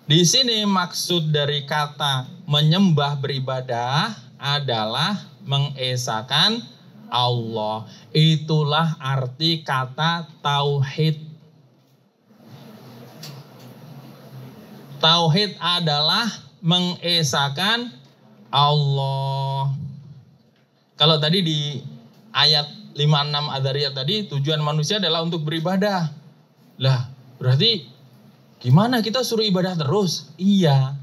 Di sini maksud dari kata menyembah beribadah adalah mengesakan Allah. Itulah arti kata tauhid. Tauhid adalah mengesakan Allah. Kalau tadi di ayat 56 Az-Zariyat tadi tujuan manusia adalah untuk beribadah. Lah, berarti gimana kita suruh ibadah terus? Iya.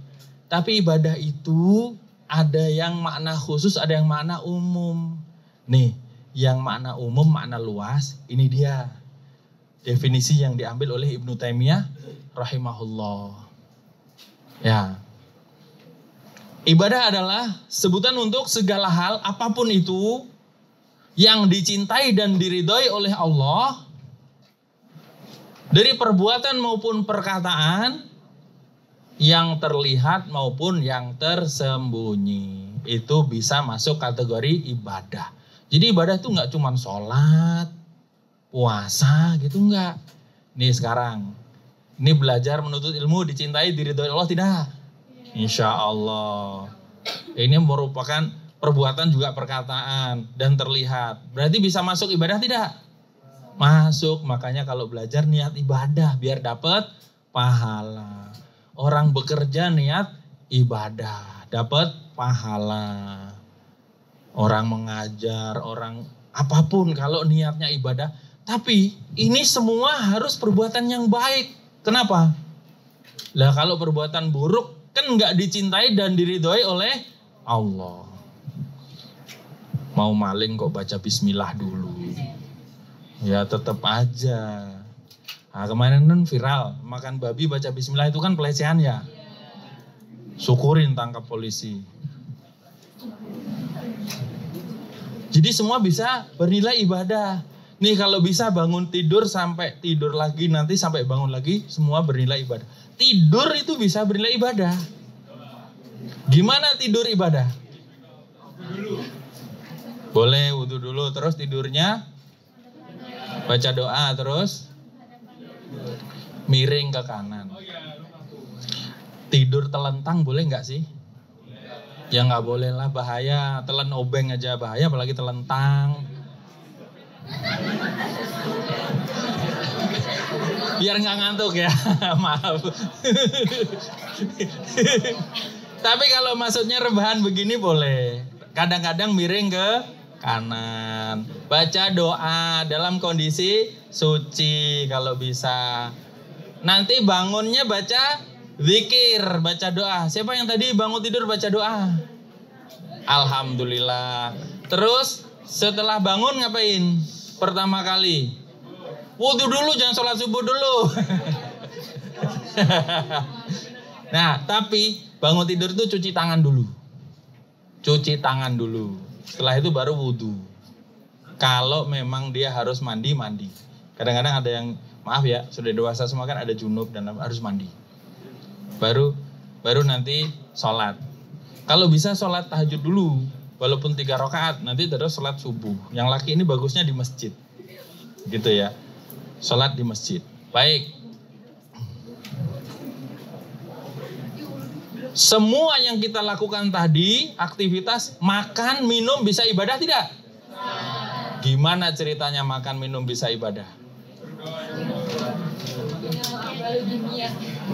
Tapi ibadah itu ada yang makna khusus, ada yang makna umum. Nih, yang makna umum, makna luas, ini dia definisi yang diambil oleh Ibnu Taimiyah rahimahullah. Ya. Ibadah adalah sebutan untuk segala hal apapun itu yang dicintai dan diridhoi oleh Allah dari perbuatan maupun perkataan yang terlihat maupun yang tersembunyi. Itu bisa masuk kategori ibadah. Jadi ibadah itu nggak cuma sholat, puasa gitu nggak. Nih sekarang, ini belajar menuntut ilmu dicintai diridhoi Allah tidak? Insya Allah. Ini merupakan perbuatan juga perkataan dan terlihat. Berarti bisa masuk ibadah tidak? Masuk. Makanya kalau belajar niat ibadah biar dapat pahala. Orang bekerja niat ibadah dapat pahala. Orang mengajar, orang apapun kalau niatnya ibadah. Tapi ini semua harus perbuatan yang baik. Kenapa? Lah kalau perbuatan buruk kan nggak dicintai dan diridhoi oleh Allah. Mau maling kok baca bismillah dulu. Ya tetap aja. Nah, kemarin kan viral, makan babi baca bismillah itu kan pelecehan ya. Syukurin tangkap polisi. Jadi semua bisa bernilai ibadah. Nih kalau bisa bangun tidur sampai tidur lagi, nanti sampai bangun lagi, semua bernilai ibadah. Tidur itu bisa bernilai ibadah. Gimana tidur ibadah? Boleh wudu dulu, terus tidurnya baca doa, terus miring ke kanan. Tidur telentang boleh nggak sih? Ya nggak boleh lah, bahaya. Telan obeng aja bahaya, apalagi telentang. Biar nggak ngantuk ya, maaf. Tapi kalau maksudnya rebahan begini boleh. Kadang-kadang miring ke kanan. Baca doa dalam kondisi suci kalau bisa. Nanti bangunnya baca zikir, baca doa. Siapa yang tadi bangun tidur baca doa? Alhamdulillah. Terus setelah bangun ngapain? Pertama kali wudu dulu, jangan sholat subuh dulu. Nah, tapi bangun tidur itu cuci tangan dulu. Cuci tangan dulu. Setelah itu baru wudu. Kalau memang dia harus mandi, mandi. Kadang-kadang ada yang, maaf ya, sudah dewasa semua kan ada junub dan harus mandi. Baru nanti sholat. Kalau bisa sholat tahajud dulu, walaupun 3 rakaat, nanti terus sholat subuh. Yang laki ini bagusnya di masjid. Gitu ya. Sholat di masjid. Baik. Semua yang kita lakukan tadi, aktivitas makan, minum bisa ibadah tidak? Gimana ceritanya makan, minum bisa ibadah?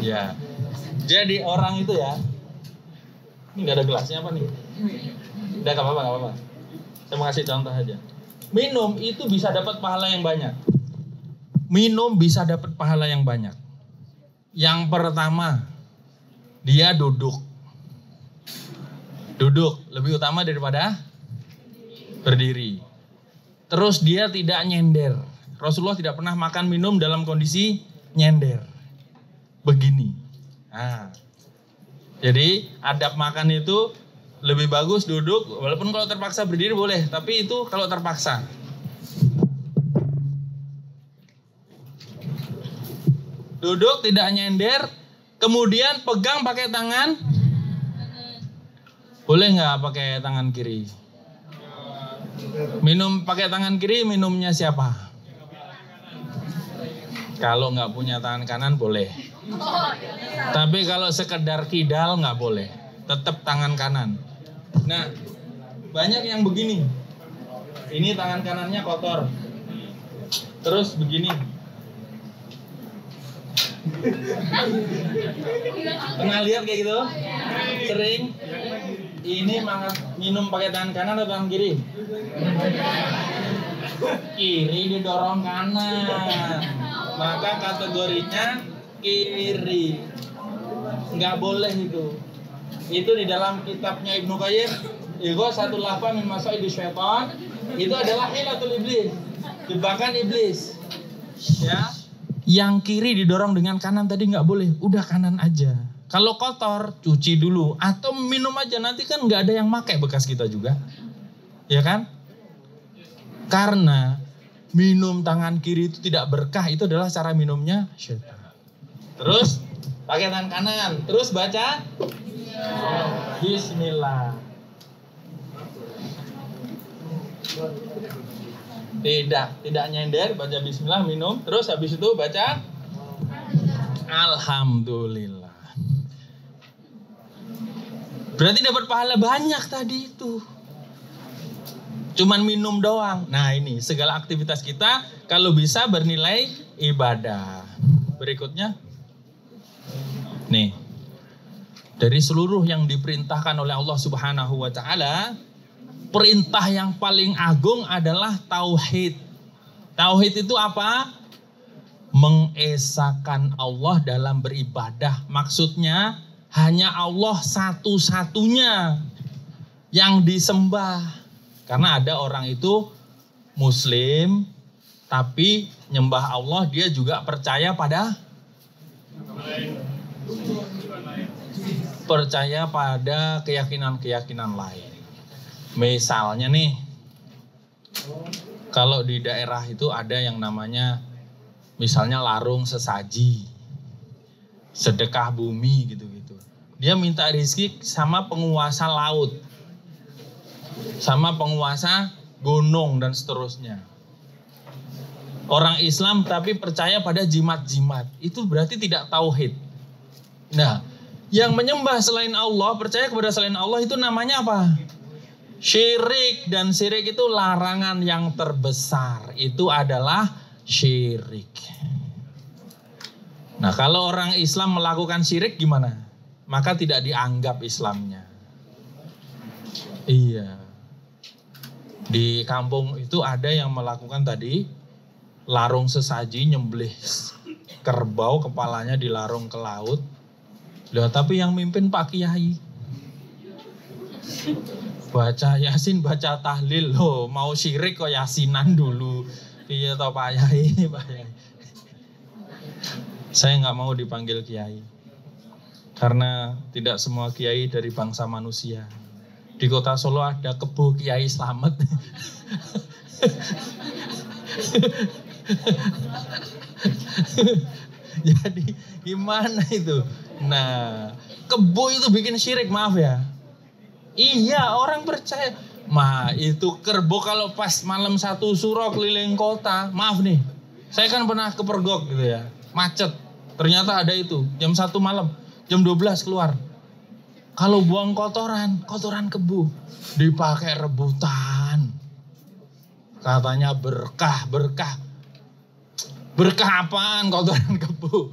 Ya. Jadi orang itu ya, ini nggak ada gelasnya apa nih? Udah nggak apa-apa. Saya mau kasih contoh aja. Minum itu bisa dapat pahala yang banyak. Minum bisa dapat pahala yang banyak. Yang pertama, dia duduk. Duduk lebih utama daripada berdiri. terus dia tidak nyender. Rasulullah tidak pernah makan minum dalam kondisi nyender. Begini. Nah, jadi adab makan itu lebih bagus duduk, walaupun kalau terpaksa berdiri boleh, tapi itu kalau terpaksa. Duduk tidak nyender, kemudian pegang pakai tangan. Boleh nggak pakai tangan kiri? Minum pakai tangan kiri, minumnya siapa? Kalau nggak punya tangan kanan boleh. Tapi kalau sekedar kidal nggak boleh. Tetap tangan kanan. Nah, banyak yang begini. Ini tangan kanannya kotor. Terus begini. Pernah lihat kayak gitu? Sering. Ini minum pakai tangan kanan atau tangan kiri? Kiri didorong kanan. Maka kategorinya kiri. Nggak boleh itu. Itu di dalam kitabnya Ibnu Qayyim, Ighatsatul Lahfan min Masaidis Syaitan, itu adalah hilatul iblis, jebakan iblis. Ya. Yang kiri didorong dengan kanan tadi nggak boleh, udah kanan aja. Kalau kotor, cuci dulu atau minum aja, nanti kan nggak ada yang pakai bekas kita juga. Ya kan? Karena minum tangan kiri itu tidak berkah, itu adalah cara minumnya syaitan. Terus pakai tangan kanan, terus baca Bismillah. Tidak nyender, baca Bismillah, minum, terus habis itu baca Alhamdulillah. Berarti dapat pahala banyak tadi itu. Cuman minum doang. Nah ini segala aktivitas kita kalau bisa bernilai ibadah. Berikutnya. Nih. Dari seluruh yang diperintahkan oleh Allah Subhanahu wa taala, perintah yang paling agung adalah tauhid. Tauhid itu apa? Mengesahkan Allah dalam beribadah. Maksudnya hanya Allah satu-satunya yang disembah. Karena ada orang itu muslim tapi nyembah Allah, dia juga percaya pada keyakinan-keyakinan lain. Misalnya nih, kalau di daerah itu ada yang namanya misalnya larung sesaji, sedekah bumi gitu-gitu. Dia minta rezeki sama penguasa laut, sama penguasa gunung dan seterusnya. Orang Islam tapi percaya pada jimat-jimat, itu berarti tidak tauhid. Nah, yang menyembah selain Allah, percaya kepada selain Allah itu namanya apa? Syirik. Dan syirik itu larangan yang terbesar. Itu adalah syirik. Nah, kalau orang Islam melakukan syirik gimana? Maka tidak dianggap Islamnya. Iya. Di kampung itu ada yang melakukan tadi larung sesaji, nyembelih kerbau, kepalanya dilarung ke laut. Loh, tapi yang mimpin Pak Kiai. Baca Yasin, baca tahlil. Loh, mau syirik kok yasinan dulu. Iya toh Pak Yai, Pak Yai. Saya nggak mau dipanggil Kiai. Karena tidak semua Kiai dari bangsa manusia. Di kota Solo ada kebo Kiai Slamet. Jadi gimana itu? Nah, kebo itu bikin syirik, maaf ya. Iya, orang percaya. Itu kerbau kalau pas malam 1 suro keliling kota, maaf nih. Saya kan pernah ke Pergok gitu ya, macet. Ternyata ada itu, jam 1 malam, jam 12 keluar. Kalau buang kotoran kebo, dipakai rebutan. Katanya berkah. Berkah apaan kotoran kebo?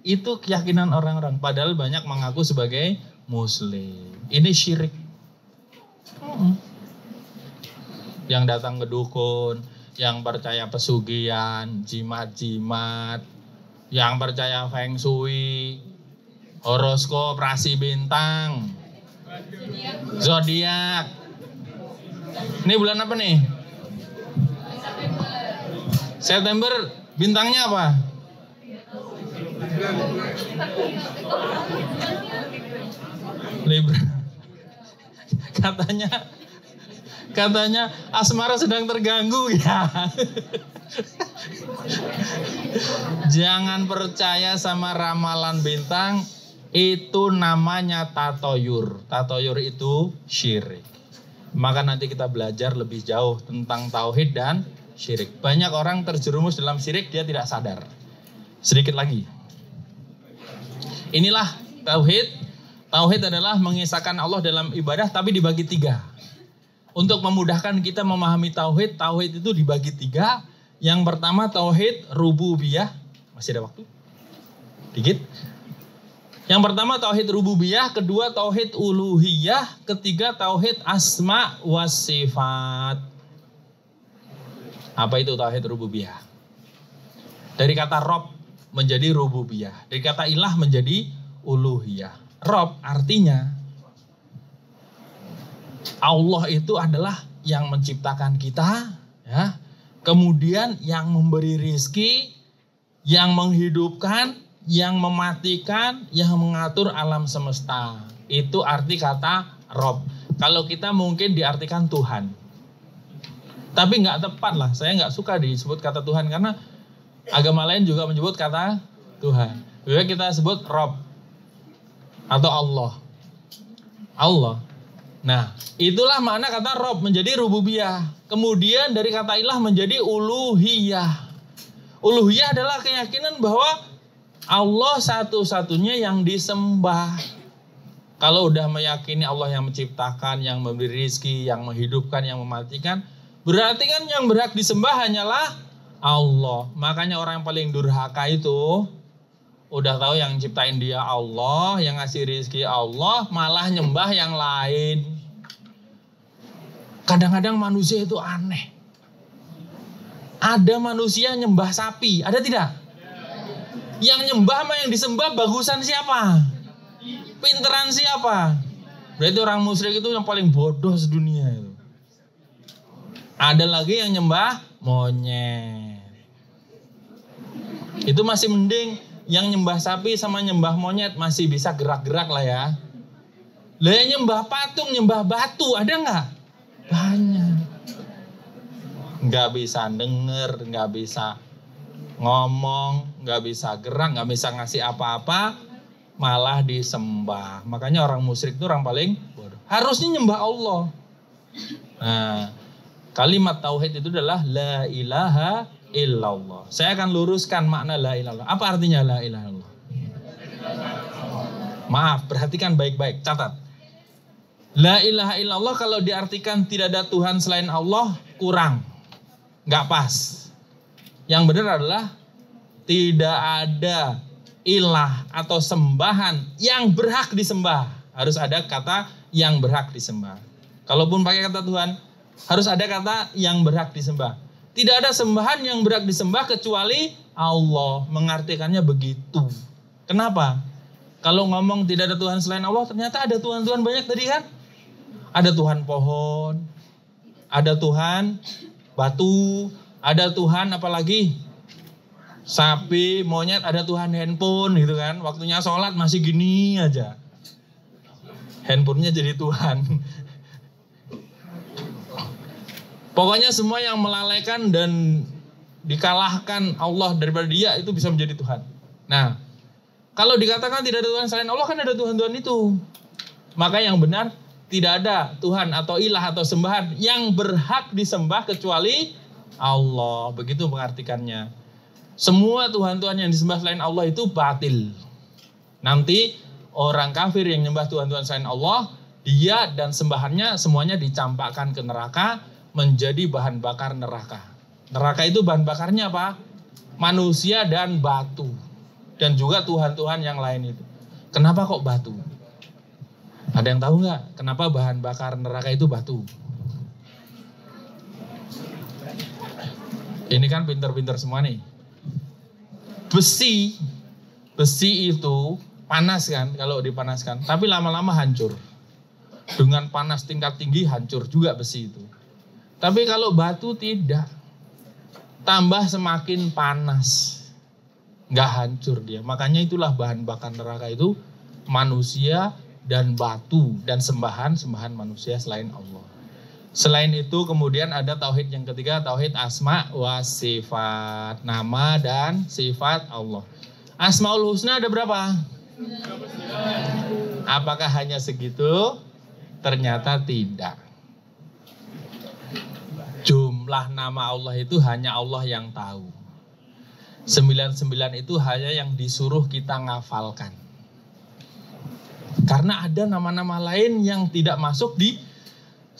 Itu keyakinan orang-orang. Padahal banyak mengaku sebagai muslim. Ini syirik. Yang datang ke dukun, yang percaya pesugihan, jimat-jimat, yang percaya feng shui, horoskop, rasi bintang, zodiak. Ini bulan apa nih? September bintangnya apa? Libra. Katanya asmara sedang terganggu ya. Jangan percaya sama ramalan bintang, itu namanya tatoyur. Tatoyur itu syirik. Maka nanti kita belajar lebih jauh tentang tauhid dan syirik. Banyak orang terjerumus dalam syirik, dia tidak sadar. Sedikit lagi. Inilah tauhid. Tauhid adalah mengisahkan Allah dalam ibadah tapi dibagi 3. Untuk memudahkan kita memahami tauhid, tauhid itu dibagi 3. Yang pertama tauhid rububiyah. Masih ada waktu? Dikit. Yang pertama tauhid rububiyah, kedua tauhid uluhiyah, ketiga tauhid asma wa sifat. Apa itu tauhid rububiyah? Dari kata Rob menjadi rububiyah, dari kata ilah menjadi uluhiyah. Rob artinya Allah itu adalah yang menciptakan kita, ya. Kemudian yang memberi rizki, yang menghidupkan, yang mematikan, yang mengatur alam semesta. Itu arti kata Rob. Kalau kita mungkin diartikan Tuhan. Tapi nggak tepat lah. Saya nggak suka disebut kata Tuhan karena agama lain juga menyebut kata Tuhan. Jadi kita sebut Rob atau Allah. Allah. Nah, itulah makna kata Rob menjadi rububiyah. Kemudian dari kata ilah menjadi uluhiyah. Uluhiyah adalah keyakinan bahwa Allah satu-satunya yang disembah. Kalau udah meyakini Allah yang menciptakan, yang memberi rizki, yang menghidupkan, yang mematikan, berarti kan yang berhak disembah hanyalah Allah. Makanya orang yang paling durhaka itu udah tahu yang ciptain dia Allah, yang ngasih rizki Allah, malah nyembah yang lain. Kadang-kadang manusia itu aneh. Ada manusia nyembah sapi, ada tidak? Yang nyembah sama yang disembah bagusan siapa? Pinteran siapa? Berarti orang musyrik itu yang paling bodoh sedunia itu. Ada lagi yang nyembah monyet. Itu masih mending. Yang nyembah sapi sama nyembah monyet masih bisa gerak-gerak lah ya. Lah yang nyembah patung, nyembah batu ada nggak? Banyak. Nggak bisa denger, nggak bisa ngomong, nggak bisa gerak, nggak bisa ngasih apa-apa, malah disembah. Makanya orang musyrik itu orang paling bodoh. Harusnya nyembah Allah. Nah, kalimat tauhid itu adalah la ilaha illallah. Saya akan luruskan makna la ilaha illallah. Apa artinya la ilaha illallah? Maaf, perhatikan baik-baik, catat. La ilaha illallah kalau diartikan tidak ada Tuhan selain Allah, kurang. Nggak pas. Yang benar adalah tidak ada ilah atau sembahan yang berhak disembah. Harus ada kata yang berhak disembah. Kalaupun pakai kata Tuhan, harus ada kata yang berhak disembah. Tidak ada sembahan yang berhak disembah kecuali Allah. Mengartikannya begitu. Kenapa? Kalau ngomong tidak ada Tuhan selain Allah, ternyata ada Tuhan-Tuhan banyak tadi kan? Ada Tuhan pohon, ada Tuhan batu, ada Tuhan apalagi? Sapi, monyet, ada Tuhan handphone gitu kan. Waktunya sholat masih gini aja. Handphonenya jadi Tuhan. Pokoknya semua yang melalaikan dan dikalahkan Allah daripada dia itu bisa menjadi Tuhan. Nah, kalau dikatakan tidak ada Tuhan selain Allah kan ada Tuhan-Tuhan itu. Maka yang benar tidak ada Tuhan atau ilah atau sembahan yang berhak disembah kecuali Allah. Begitu mengartikannya. Semua Tuhan-Tuhan yang disembah selain Allah itu batil. Nanti orang kafir yang nyembah Tuhan-Tuhan selain Allah, dia dan sembahannya semuanya dicampakkan ke neraka, menjadi bahan bakar neraka. Neraka itu bahan bakarnya apa? Manusia dan batu. Dan juga Tuhan-Tuhan yang lain itu. Kenapa kok batu? Ada yang tahu nggak? Kenapa bahan bakar neraka itu batu? Ini kan pinter-pinter semua nih. Besi itu panas kan kalau dipanaskan. Tapi lama-lama hancur. Dengan panas tingkat tinggi hancur juga besi itu. Tapi kalau batu tidak. tambah semakin panas. Nggak hancur dia. Makanya itulah bahan bakar neraka itu manusia dan batu dan sembahan manusia selain Allah. Selain itu kemudian ada tauhid yang ketiga, tauhid asma wa sifat, nama dan sifat Allah. Asmaul husna ada berapa? Apakah hanya segitu? Ternyata tidak. Jumlah nama Allah itu hanya Allah yang tahu. 99 itu hanya yang disuruh kita ngafalkan. Karena ada nama-nama lain yang tidak masuk di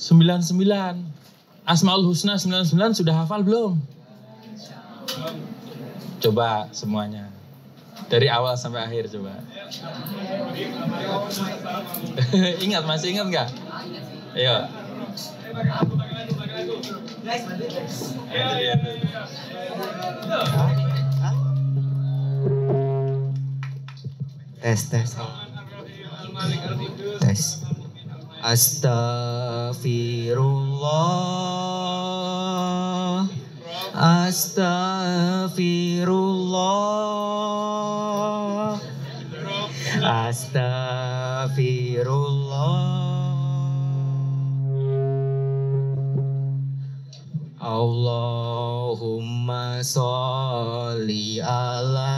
99. Asmaul husna 99 sudah hafal belum? Coba semuanya. Dari awal sampai akhir coba. Ingat, masih ingat nggak? Ayo. Tes. Astaghfirullah. Astaghfirullah. Astaghfirullah. Allahumma sholli ala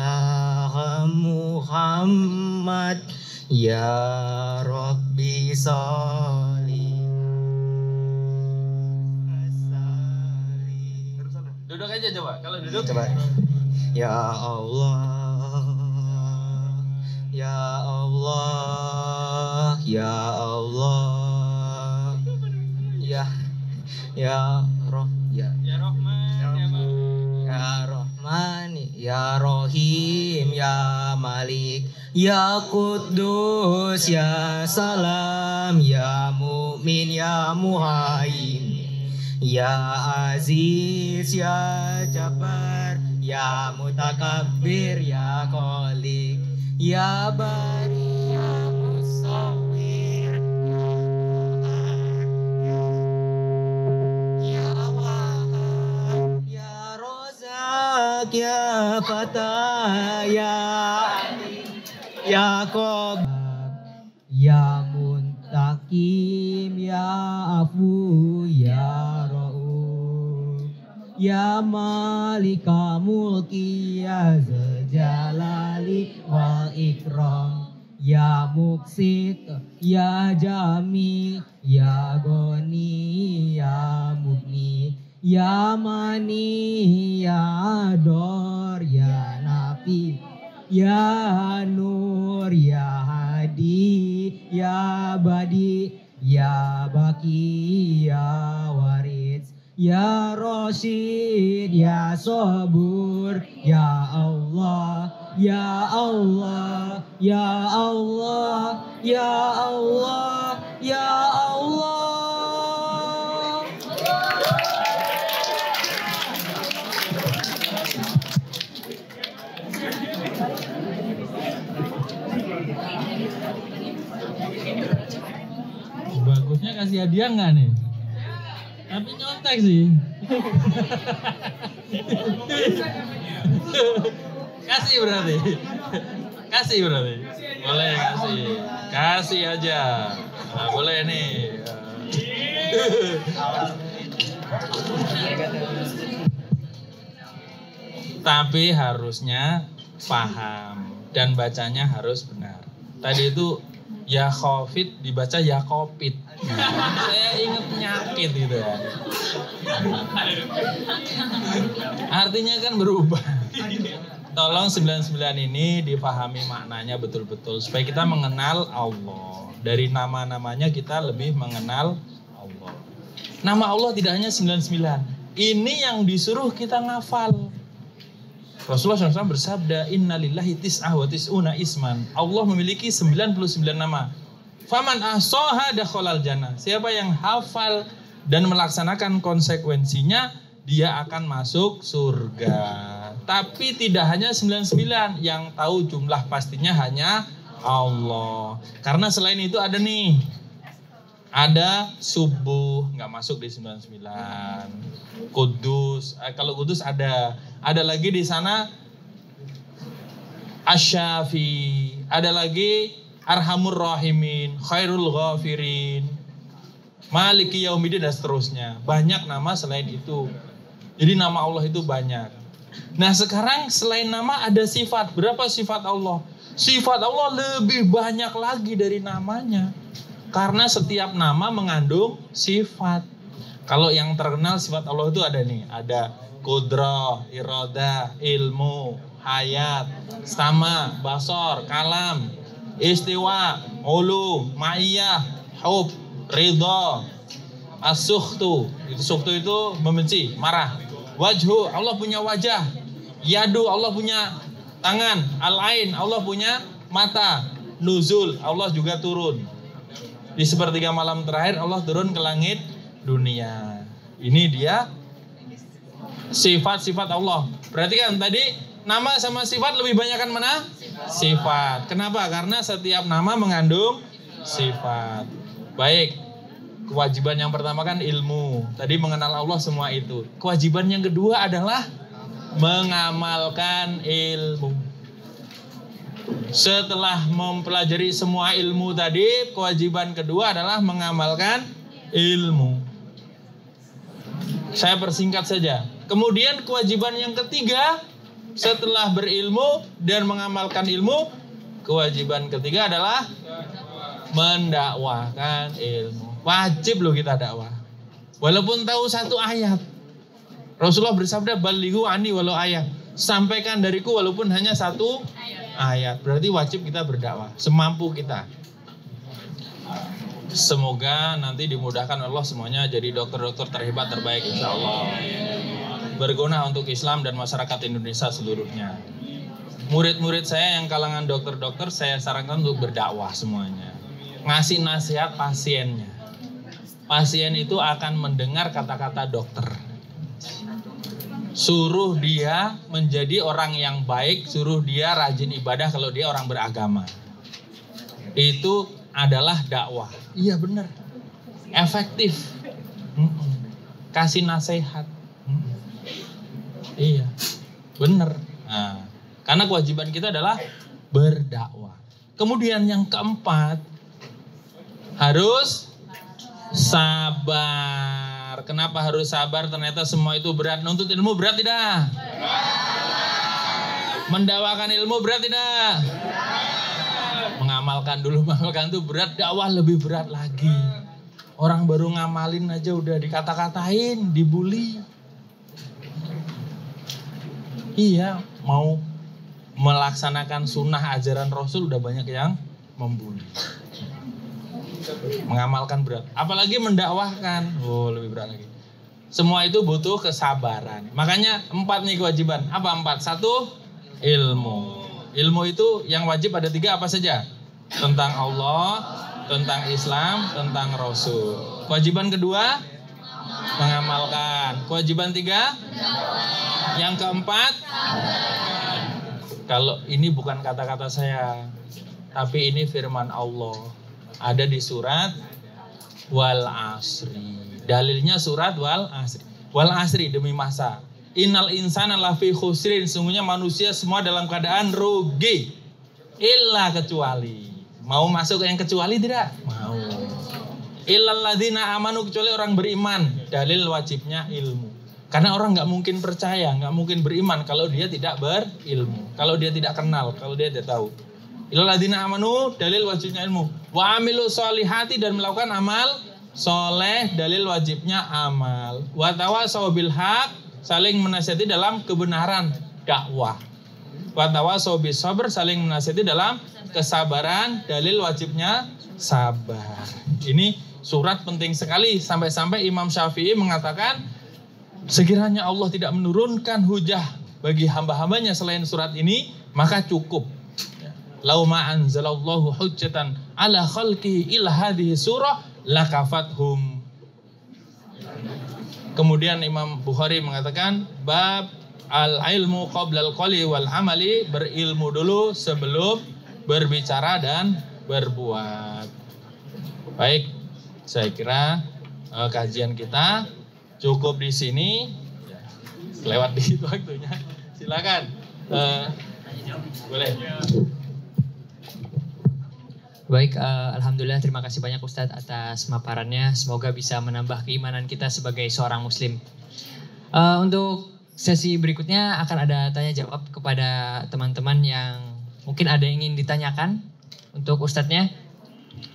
Muhammad ya Rabbi sholli. Duduk aja coba. Kalau duduk coba. Ya Allah, ya Allah, ya Allah, ya Roh, ya Rahman, ya Rahman, ya Rahim, ya Malik, ya Quddus, ya Salam, ya Mu'min, ya Muhaimin, ya Aziz, ya Jabbar, ya Mutakabbir, ya Khaliq, ya Bari, ya Musawwir, ya Wahhab, ya Razak, ya Fatah, ya Ali, ya Qobab, ya Muntakim, ya Afu, ya Ra'uf, ya Malika Mulki, ya Jalali wal Ikram, ya Muksit, ya Jami, ya Goni, ya Mugni, ya Mani, ya Dor, ya Nafi, ya Nur, ya Hadi, ya Badi, ya Baki, ya Waris, ya Rasyid, ya Sabur, ya Allah, ya Allah, ya Allah, ya Allah, ya Allah. bagusnya kasih hadiah nggak nih? Tapi nyontek sih. Kasih berarti. Kasih berarti. Boleh kasih. Kasih aja. Nah, boleh nih. Tapi harusnya paham dan bacanya harus benar. Tadi itu ya COVID dibaca ya COVID. Saya ingat penyakit gitu ya. Artinya kan berubah. Tolong 99 ini dipahami maknanya betul-betul supaya kita mengenal Allah. Dari nama-namanya kita lebih mengenal Allah. Nama Allah tidak hanya 99. Ini yang disuruh kita ngafal. Rasulullah SAW bersabda, Innalillahi tis'ah wa tis'una isman. Allah memiliki 99 nama. Faman ahsaha dakhalal jannah. Siapa yang hafal dan melaksanakan konsekuensinya, dia akan masuk surga. Tapi tidak hanya 99, yang tahu jumlah pastinya hanya Allah. Karena selain itu ada nih Ada subuh, nggak masuk di 99. Kudus, kalau kudus ada lagi di sana Asyafi, ada lagi Arhamur Rahimin, Khairul Ghafirin, Maliki Yaumiddin dan seterusnya. Banyak nama selain itu. Jadi nama Allah itu banyak. Nah sekarang selain nama ada sifat. Berapa sifat Allah? Sifat Allah lebih banyak lagi dari namanya. Karena setiap nama mengandung sifat. Kalau yang terkenal sifat Allah itu ada nih. Ada Qudrah, Iradah, Ilmu, Hayat, Sama, Basar, Kalam, Istiwa, Ulu, Ma'iyah, Hub, Ridha, As-Sukhtu. Sukhtu itu membenci, marah. Wajhu, Allah punya wajah. Yadu, Allah punya tangan. Al-Ain, Allah punya mata. Nuzul, Allah juga turun. Di sepertiga malam terakhir Allah turun ke langit dunia. Ini dia sifat-sifat Allah. Berarti kan tadi nama sama sifat lebih banyak kan mana? Sifat. Kenapa? Karena setiap nama mengandung sifat. Baik. Kewajiban yang pertama kan ilmu. Tadi mengenal Allah semua itu. Kewajiban yang kedua adalah mengamalkan ilmu. Setelah mempelajari semua ilmu tadi, kewajiban kedua adalah mengamalkan ilmu. Saya persingkat saja. Kemudian kewajiban yang ketiga, setelah berilmu dan mengamalkan ilmu, kewajiban ketiga adalah mendakwahkan ilmu. Wajib loh kita dakwah. Walaupun tahu satu ayat. Rasulullah bersabda, balighu anni walau ayat. Sampaikan dariku walaupun hanya satu ayat. Berarti wajib kita berdakwah semampu kita. Semoga nanti dimudahkan Allah semuanya jadi dokter-dokter terhebat terbaik insya Allah. Berguna untuk Islam dan masyarakat Indonesia seluruhnya. Murid-murid saya yang kalangan dokter-dokter saya sarankan untuk berdakwah semuanya. Ngasih nasihat pasiennya. Pasien itu akan mendengar kata-kata dokter. Suruh dia menjadi orang yang baik, suruh dia rajin ibadah kalau dia orang beragama. Itu adalah dakwah. Iya benar. Efektif. Kasih nasihat. Iya. Benar. Nah, karena kewajiban kita adalah berdakwah. Kemudian yang keempat, harus sabar. Kenapa harus sabar? Ternyata semua itu berat. Nuntut ilmu berat tidak? Mendakwakan ilmu berat tidak? Mengamalkan dulu, mengamalkan itu berat. Dakwah lebih berat lagi. Orang baru ngamalin aja udah dikata-katain, dibully. Iya, mau melaksanakan sunnah ajaran Rasul udah banyak yang membuli. Mengamalkan berat, apalagi mendakwahkan, lebih berat lagi. Semua itu butuh kesabaran. Makanya 4 nih kewajiban. Apa 4? 1, ilmu. Ilmu itu yang wajib ada 3 apa saja? Tentang Allah, tentang Islam, tentang Rasul. Kewajiban kedua, mengamalkan. Kewajiban 3, yang keempat, kalau ini bukan kata-kata saya, tapi ini firman Allah. Ada di surat Wal Asri. Dalilnya surat Wal Asri. Wal Asri demi masa. Innal insana lafi khusrin. Sungguhnya manusia semua dalam keadaan rugi. Illa kecuali. Mau masuk yang kecuali tidak? Mau. Illal ladzina amanu, kecuali orang beriman. Dalil wajibnya ilmu. Karena orang nggak mungkin percaya, nggak mungkin beriman kalau dia tidak berilmu. Kalau dia tidak kenal, kalau dia tidak tahu. Illal ladzina amanu, dalil wajibnya ilmu. Wa amilu sholihati, dan melakukan amal soleh, dalil wajibnya amal. Wa tawassaw bil haq, saling menasihati dalam kebenaran, dakwah. Wa tawassaw bis sabr, saling menasihati dalam kesabaran, dalil wajibnya sabar. Ini surat penting sekali, sampai-sampai Imam Syafi'i mengatakan, sekiranya Allah tidak menurunkan hujah bagi hamba-hambanya selain surat ini, maka cukup. Lau ma anzalallahu hujjatan ala khalqihi illa hadhihi surah lakafathum. Kemudian Imam Bukhari mengatakan, bab al-ilmu qabla al-qawli wal amali, berilmu dulu sebelum berbicara dan berbuat. Baik, Saya kira kajian kita cukup di sini. Ya, lewat dikit waktunya. Silakan. Boleh. Baik, alhamdulillah terima kasih banyak Ustadz atas maparannya. Semoga bisa menambah keimanan kita sebagai seorang muslim. Untuk sesi berikutnya akan ada tanya jawab kepada teman-teman yang mungkin ada yang ingin ditanyakan untuk Ustadznya.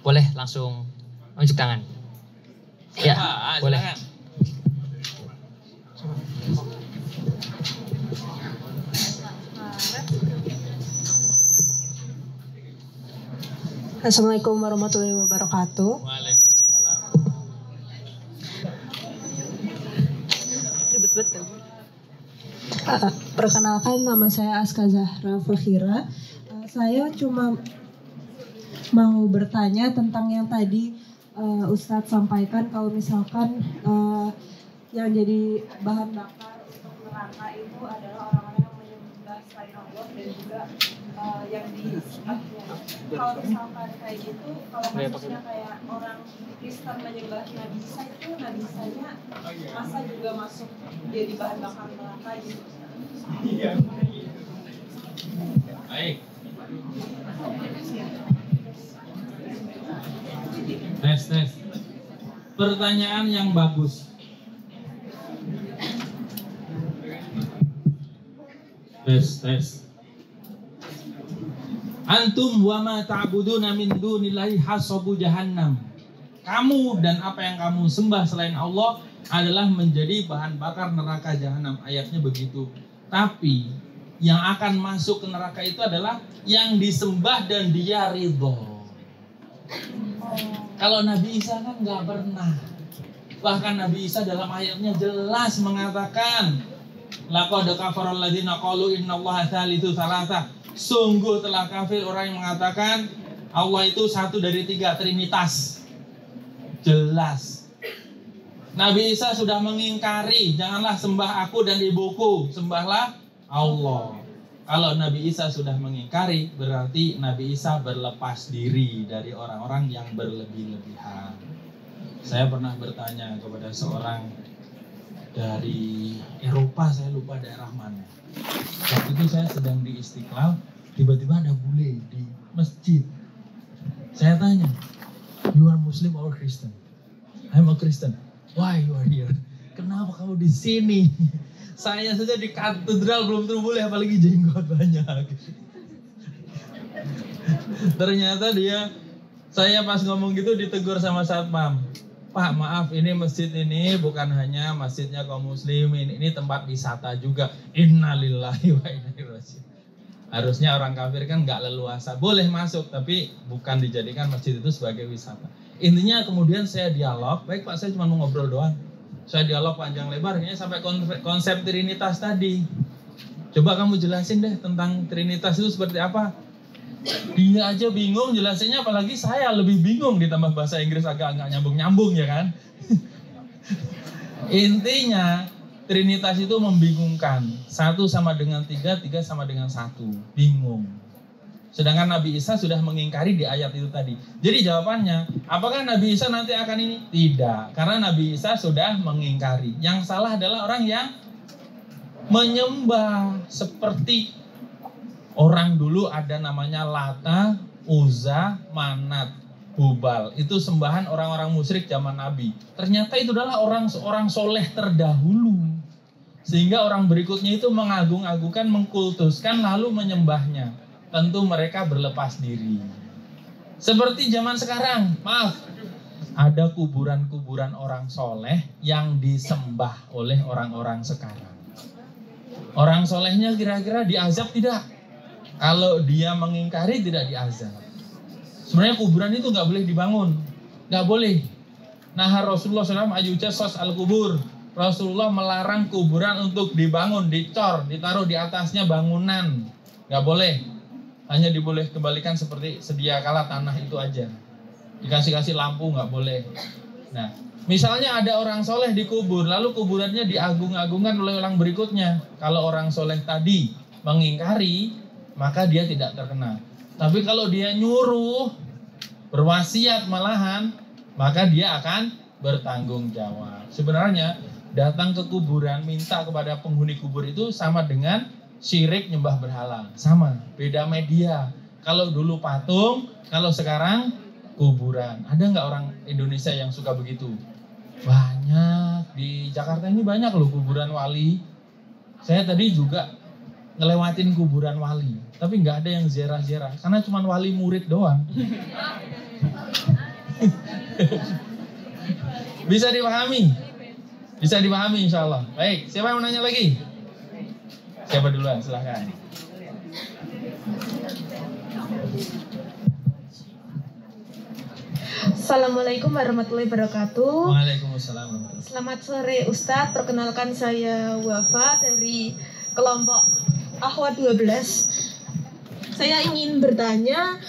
Boleh langsung unjuk tangan. Ya, boleh. Silakan. Assalamualaikum warahmatullahi wabarakatuh. Waalaikumsalam. Ribet betul. Perkenalkan, nama saya Aska Zahra Fakhira. Saya cuma mau bertanya tentang yang tadi Ustadz sampaikan, kalau misalkan yang jadi bahan bakar untuk neraka itu adalah orang-orang yang menyembah selain Allah dan juga yang kalau misalkan kayak gitu, kalau maksudnya kayak orang Kristen menyembah Nabi Isa itu, Nabi Isanya masa juga masuk jadi bahan bakar neraka gitu. Baik. Tes. Pertanyaan yang bagus. Tes. Antum wa ma ta'buduna min dunillahi hasabu jahannam. Kamu dan apa yang kamu sembah selain Allah adalah menjadi bahan bakar neraka jahanam. Ayatnya begitu. Tapi yang akan masuk ke neraka itu adalah yang disembah dan dia ridho. Kalau Nabi Isa kan nggak pernah. Bahkan Nabi Isa dalam ayatnya jelas mengatakan, laqad kafara alladziina qalu innallaha tsalitsu tsalatsa. Sungguh telah kafir orang yang mengatakan Allah itu satu dari tiga, Trinitas. Jelas. Nabi Isa sudah mengingkari, janganlah sembah aku dan ibuku, sembahlah Allah. Kalau Nabi Isa sudah mengingkari, berarti Nabi Isa berlepas diri dari orang-orang yang berlebih-lebihan. Saya pernah bertanya kepada seorang dari Eropa, saya lupa daerah mana. Waktu itu saya sedang di Istiqlal, tiba-tiba ada bule di masjid. Saya tanya, you are Muslim or Christian? I'm a Christian. Why you are here? Kenapa kamu di sini? Saya saja di katedral belum tentu boleh, apalagi jenggot banyak. Ternyata saya pas ngomong gitu ditegur sama satpam. Pak, maaf, ini masjid ini bukan hanya masjidnya kaum muslimin, ini tempat wisata juga. Innalillahi wa inna ilaihi raji'un. Harusnya orang kafir kan nggak leluasa, boleh masuk, tapi bukan dijadikan masjid itu sebagai wisata. Intinya kemudian saya dialog, baik Pak, saya cuma mau ngobrol doang. Saya dialog panjang lebar, kayaknya sampai konsep Trinitas tadi. Coba kamu jelasin deh tentang Trinitas itu seperti apa. Dia aja bingung jelasinnya, apalagi saya lebih bingung, ditambah bahasa Inggris agak nggak nyambung-nyambung ya kan. Intinya Trinitas itu membingungkan. 1 sama dengan 3, 3 sama dengan 1. Bingung. Sedangkan Nabi Isa sudah mengingkari di ayat itu tadi. Jadi jawabannya, apakah Nabi Isa nanti akan ini? Tidak, karena Nabi Isa sudah mengingkari. Yang salah adalah orang yang menyembah seperti orang dulu ada namanya Lata, Uzza, Manat, Hubal. Itu sembahan orang-orang musyrik zaman Nabi. Ternyata itu adalah orang soleh terdahulu. Sehingga orang berikutnya itu mengagung-agungkan, mengkultuskan, lalu menyembahnya. Tentu mereka berlepas diri. Seperti zaman sekarang, maaf, ada kuburan-kuburan orang soleh yang disembah oleh orang-orang sekarang. Orang solehnya kira-kira diazab tidak? Kalau dia mengingkari tidak diazab. Sebenarnya kuburan itu nggak boleh dibangun, nggak boleh. Nah Rasulullah SAW ayujasos al-kubur. Rasulullah melarang kuburan untuk dibangun, dicor, ditaruh di atasnya bangunan, nggak boleh. Hanya diboleh kembalikan seperti sedia kala tanah itu aja. Dikasih-kasih lampu nggak boleh. Nah, misalnya ada orang soleh dikubur, lalu kuburannya diagung-agungkan oleh orang berikutnya. Kalau orang soleh tadi mengingkari, maka dia tidak terkena. Tapi kalau dia nyuruh, berwasiat malahan, maka dia akan bertanggung jawab. Sebenarnya datang ke kuburan minta kepada penghuni kubur itu sama dengan syirik nyembah berhala. Sama, beda media. Kalau dulu patung, kalau sekarang kuburan. Ada nggak orang Indonesia yang suka begitu? Banyak. Di Jakarta ini banyak loh kuburan wali. Saya tadi juga ngelewatin kuburan wali, tapi nggak ada yang ziarah-ziarah karena cuma wali murid doang. Bisa dipahami? Bisa dipahami insya Allah. Baik, siapa yang mau nanya lagi? Siapa duluan? Silahkan. Assalamualaikum warahmatullahi wabarakatuh. Waalaikumsalam warahmatullahi wabarakatuh. Selamat sore Ustadz, perkenalkan saya Wafa dari kelompok Akhwat 12. Saya ingin bertanya,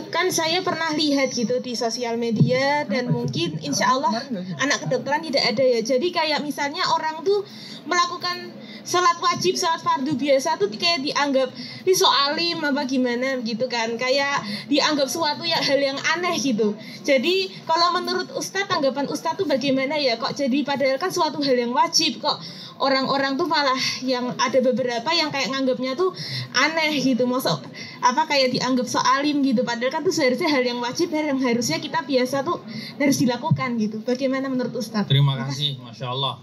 kan saya pernah lihat gitu di sosial media dan mungkin insya Allah anak kedokteran tidak ada ya. Jadi kayak misalnya orang tuh melakukan sholat wajib, sholat fardu biasa tuh kayak dianggap disoalim apa gimana gitu kan. Kayak dianggap suatu ya hal yang aneh gitu. Jadi kalau menurut Ustadz, tanggapan Ustadz tuh bagaimana ya? Kok jadi padahal kan suatu hal yang wajib, kok orang-orang tuh malah yang ada beberapa yang kayak nganggapnya tuh aneh gitu. Maksud apa kayak dianggap soalim gitu. Padahal kan tuh seharusnya hal yang wajib, hal yang harusnya kita biasa tuh harus dilakukan gitu. Bagaimana menurut Ustadz? Terima kasih, Masya Allah.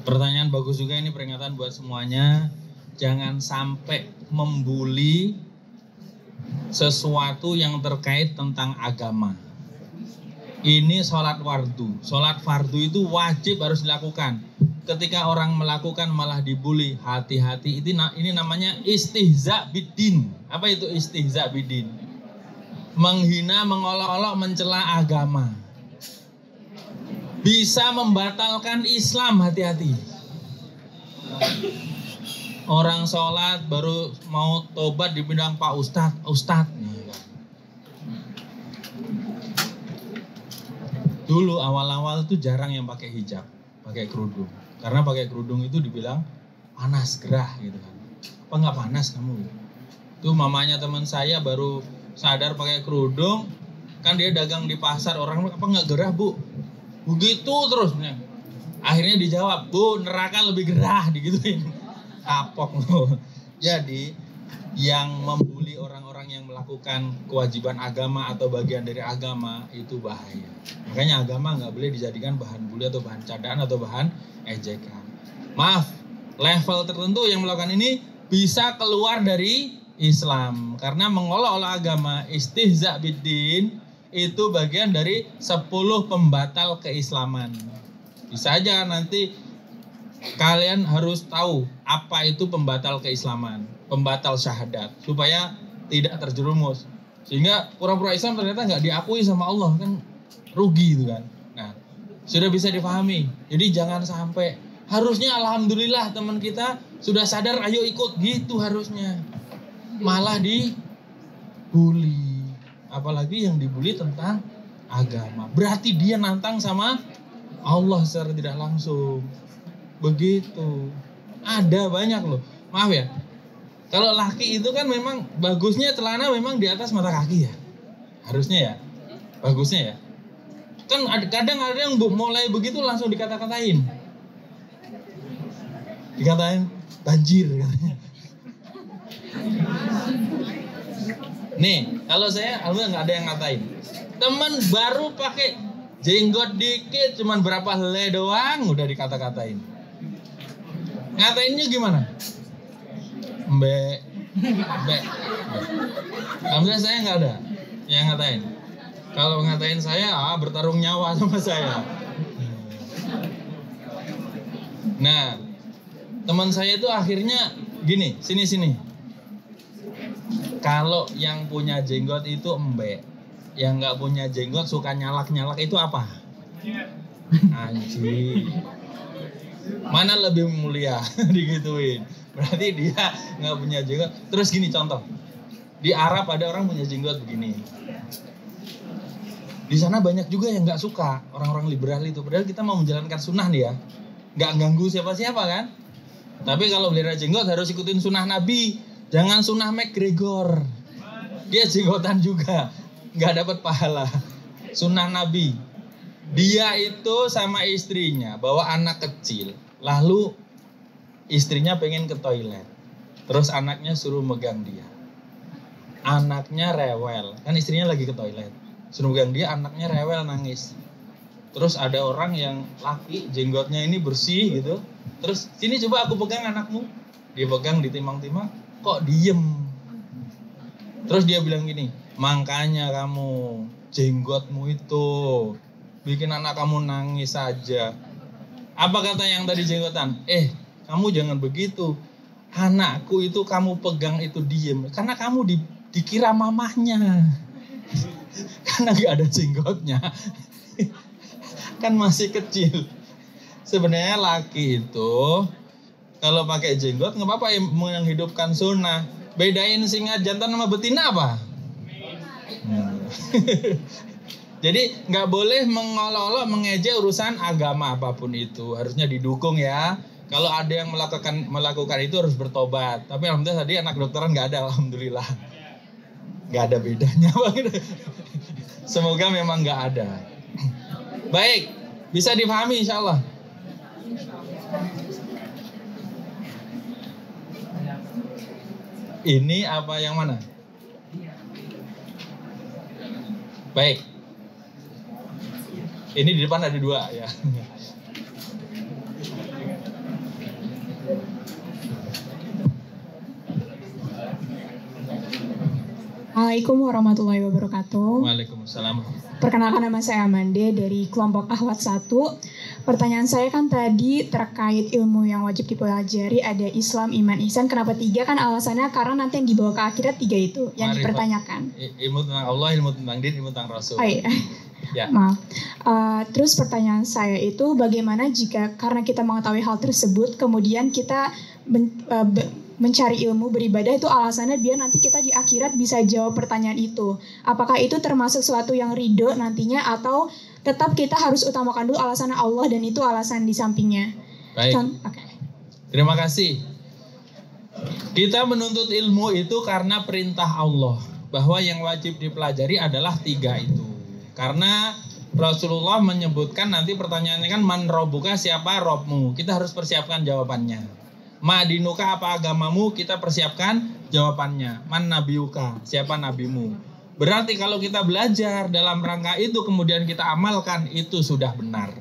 Pertanyaan bagus juga, ini peringatan buat semuanya. Jangan sampai membuli sesuatu yang terkait tentang agama. Ini sholat fardu. Sholat fardu itu wajib harus dilakukan. Ketika orang melakukan malah dibully, hati-hati. Ini namanya istihza bidin. Apa itu istihza bidin? Menghina, mengolok-olok, mencela agama. Bisa membatalkan Islam, hati-hati. Orang sholat baru mau tobat dipindang Pak Ustadz. Dulu awal-awal tuh jarang yang pakai hijab, pakai kerudung. Karena pakai kerudung itu dibilang panas, gerah gitu kan. Apa nggak panas kamu? Tuh mamanya teman saya baru sadar pakai kerudung, kan dia dagang di pasar, orang apa nggak gerah bu? Begitu terus. Akhirnya dijawab, bu neraka lebih gerah, digituin. Kapok loh. Jadi yang membuli orang-orang yang melakukan kewajiban agama atau bagian dari agama itu bahaya. Makanya agama nggak boleh dijadikan bahan bully atau bahan candaan atau bahan ejekan. Maaf, level tertentu yang melakukan ini bisa keluar dari Islam karena mengolok-olok agama. Istihza biddin itu bagian dari 10 pembatal keislaman. Bisa aja nanti kalian harus tahu apa itu pembatal keislaman, pembatal syahadat, supaya tidak terjerumus. Sehingga pura-pura Islam ternyata nggak diakui sama Allah, kan rugi itu kan. Nah, sudah bisa dipahami. Jadi jangan sampai, harusnya alhamdulillah teman kita sudah sadar, ayo ikut gitu harusnya. Malah dibully. Apalagi yang dibully tentang agama. Berarti dia nantang sama Allah secara tidak langsung. Begitu. Ada banyak loh. Maaf ya. Kalau laki itu kan memang bagusnya celana memang di atas mata kaki ya. Harusnya ya. Bagusnya ya. Kan kadang ada yang mulai begitu langsung dikata-katain. Dikatain banjir katanya. Nih, kalau saya alhamdulillah nggak ada yang ngatain. Teman baru pakai jenggot dikit, cuman berapa helai doang udah dikata-katain. Ngatainnya gimana? Mbak. Alhamdulillah saya nggak ada yang ngatain. Kalau ngatain saya, bertarung nyawa sama saya. Nah, teman saya itu akhirnya gini, sini. Kalau yang punya jenggot itu embek, yang nggak punya jenggot suka nyalak-nyalak itu apa? Anjing. Mana lebih mulia? Digituin. Berarti dia nggak punya jenggot. Terus gini contoh, di Arab ada orang punya jenggot begini. Di sana banyak juga yang nggak suka, orang-orang liberal itu. Padahal kita mau menjalankan sunnah nih ya, nggak ganggu siapa-siapa kan. Tapi kalau melihara jenggot harus ikutin sunnah Nabi. Jangan sunnah McGregor. Dia jenggotan juga, nggak dapat pahala. Sunnah Nabi. Dia itu sama istrinya bawa anak kecil. Lalu istrinya pengen ke toilet. Terus anaknya suruh megang dia. Anaknya rewel. Kan istrinya lagi ke toilet. Suruh megang dia, anaknya rewel nangis. Terus ada orang yang laki, jenggotnya ini bersih gitu. Terus, sini coba aku pegang anakmu. Dia pegang, ditimang-timang. Kok diem? Terus dia bilang gini, makanya kamu, jenggotmu itu bikin anak kamu nangis saja. Apa kata yang tadi jenggotan? Kamu jangan begitu. Anakku itu kamu pegang itu diem. Karena kamu dikira mamahnya. Karena gak ada jenggotnya. Kan masih kecil. Sebenarnya laki itu kalau pakai jenggot nggak apa-apa yang menghidupkan sunnah. Bedain singa jantan sama betina apa? Jadi nggak boleh mengolok-olok mengejek urusan agama apapun itu. Harusnya didukung ya. Kalau ada yang melakukan itu harus bertobat. Tapi alhamdulillah tadi anak dokteran nggak ada, alhamdulillah. Nggak ada bedanya. Semoga memang nggak ada. Baik, bisa dipahami insya Allah. Ini apa yang mana? Baik. Ini di depan ada dua ya. Assalamualaikum warahmatullahi wabarakatuh. Waalaikumsalam. Perkenalkan, nama saya Amande dari kelompok Akhwat 1. Pertanyaan saya kan tadi terkait ilmu yang wajib dipelajari, ada Islam, iman, ihsan. Kenapa 3? Kan alasannya karena nanti yang dibawa ke akhirat 3 itu yang dipertanyakan. Ilmu tentang Allah, ilmu tentang din, ilmu tentang Rasul. Oh, iya. Ya. Maaf. Terus pertanyaan saya itu bagaimana jika karena kita mengetahui hal tersebut kemudian kita mencari ilmu beribadah, itu alasannya biar nanti kita di akhirat bisa jawab pertanyaan itu. Apakah itu termasuk suatu yang ridho nantinya atau tetap kita harus utamakan dulu alasan Allah dan itu alasan di sampingnya? Baik. Okay. Terima kasih. Kita menuntut ilmu itu karena perintah Allah bahwa yang wajib dipelajari adalah 3 itu. Karena Rasulullah menyebutkan nanti pertanyaannya kan man robbuka, siapa Robmu. Kita harus persiapkan jawabannya. Ma dinuka, apa agamamu, kita persiapkan jawabannya. Man nabiuka, siapa nabimu. Berarti kalau kita belajar dalam rangka itu kemudian kita amalkan, itu sudah benar.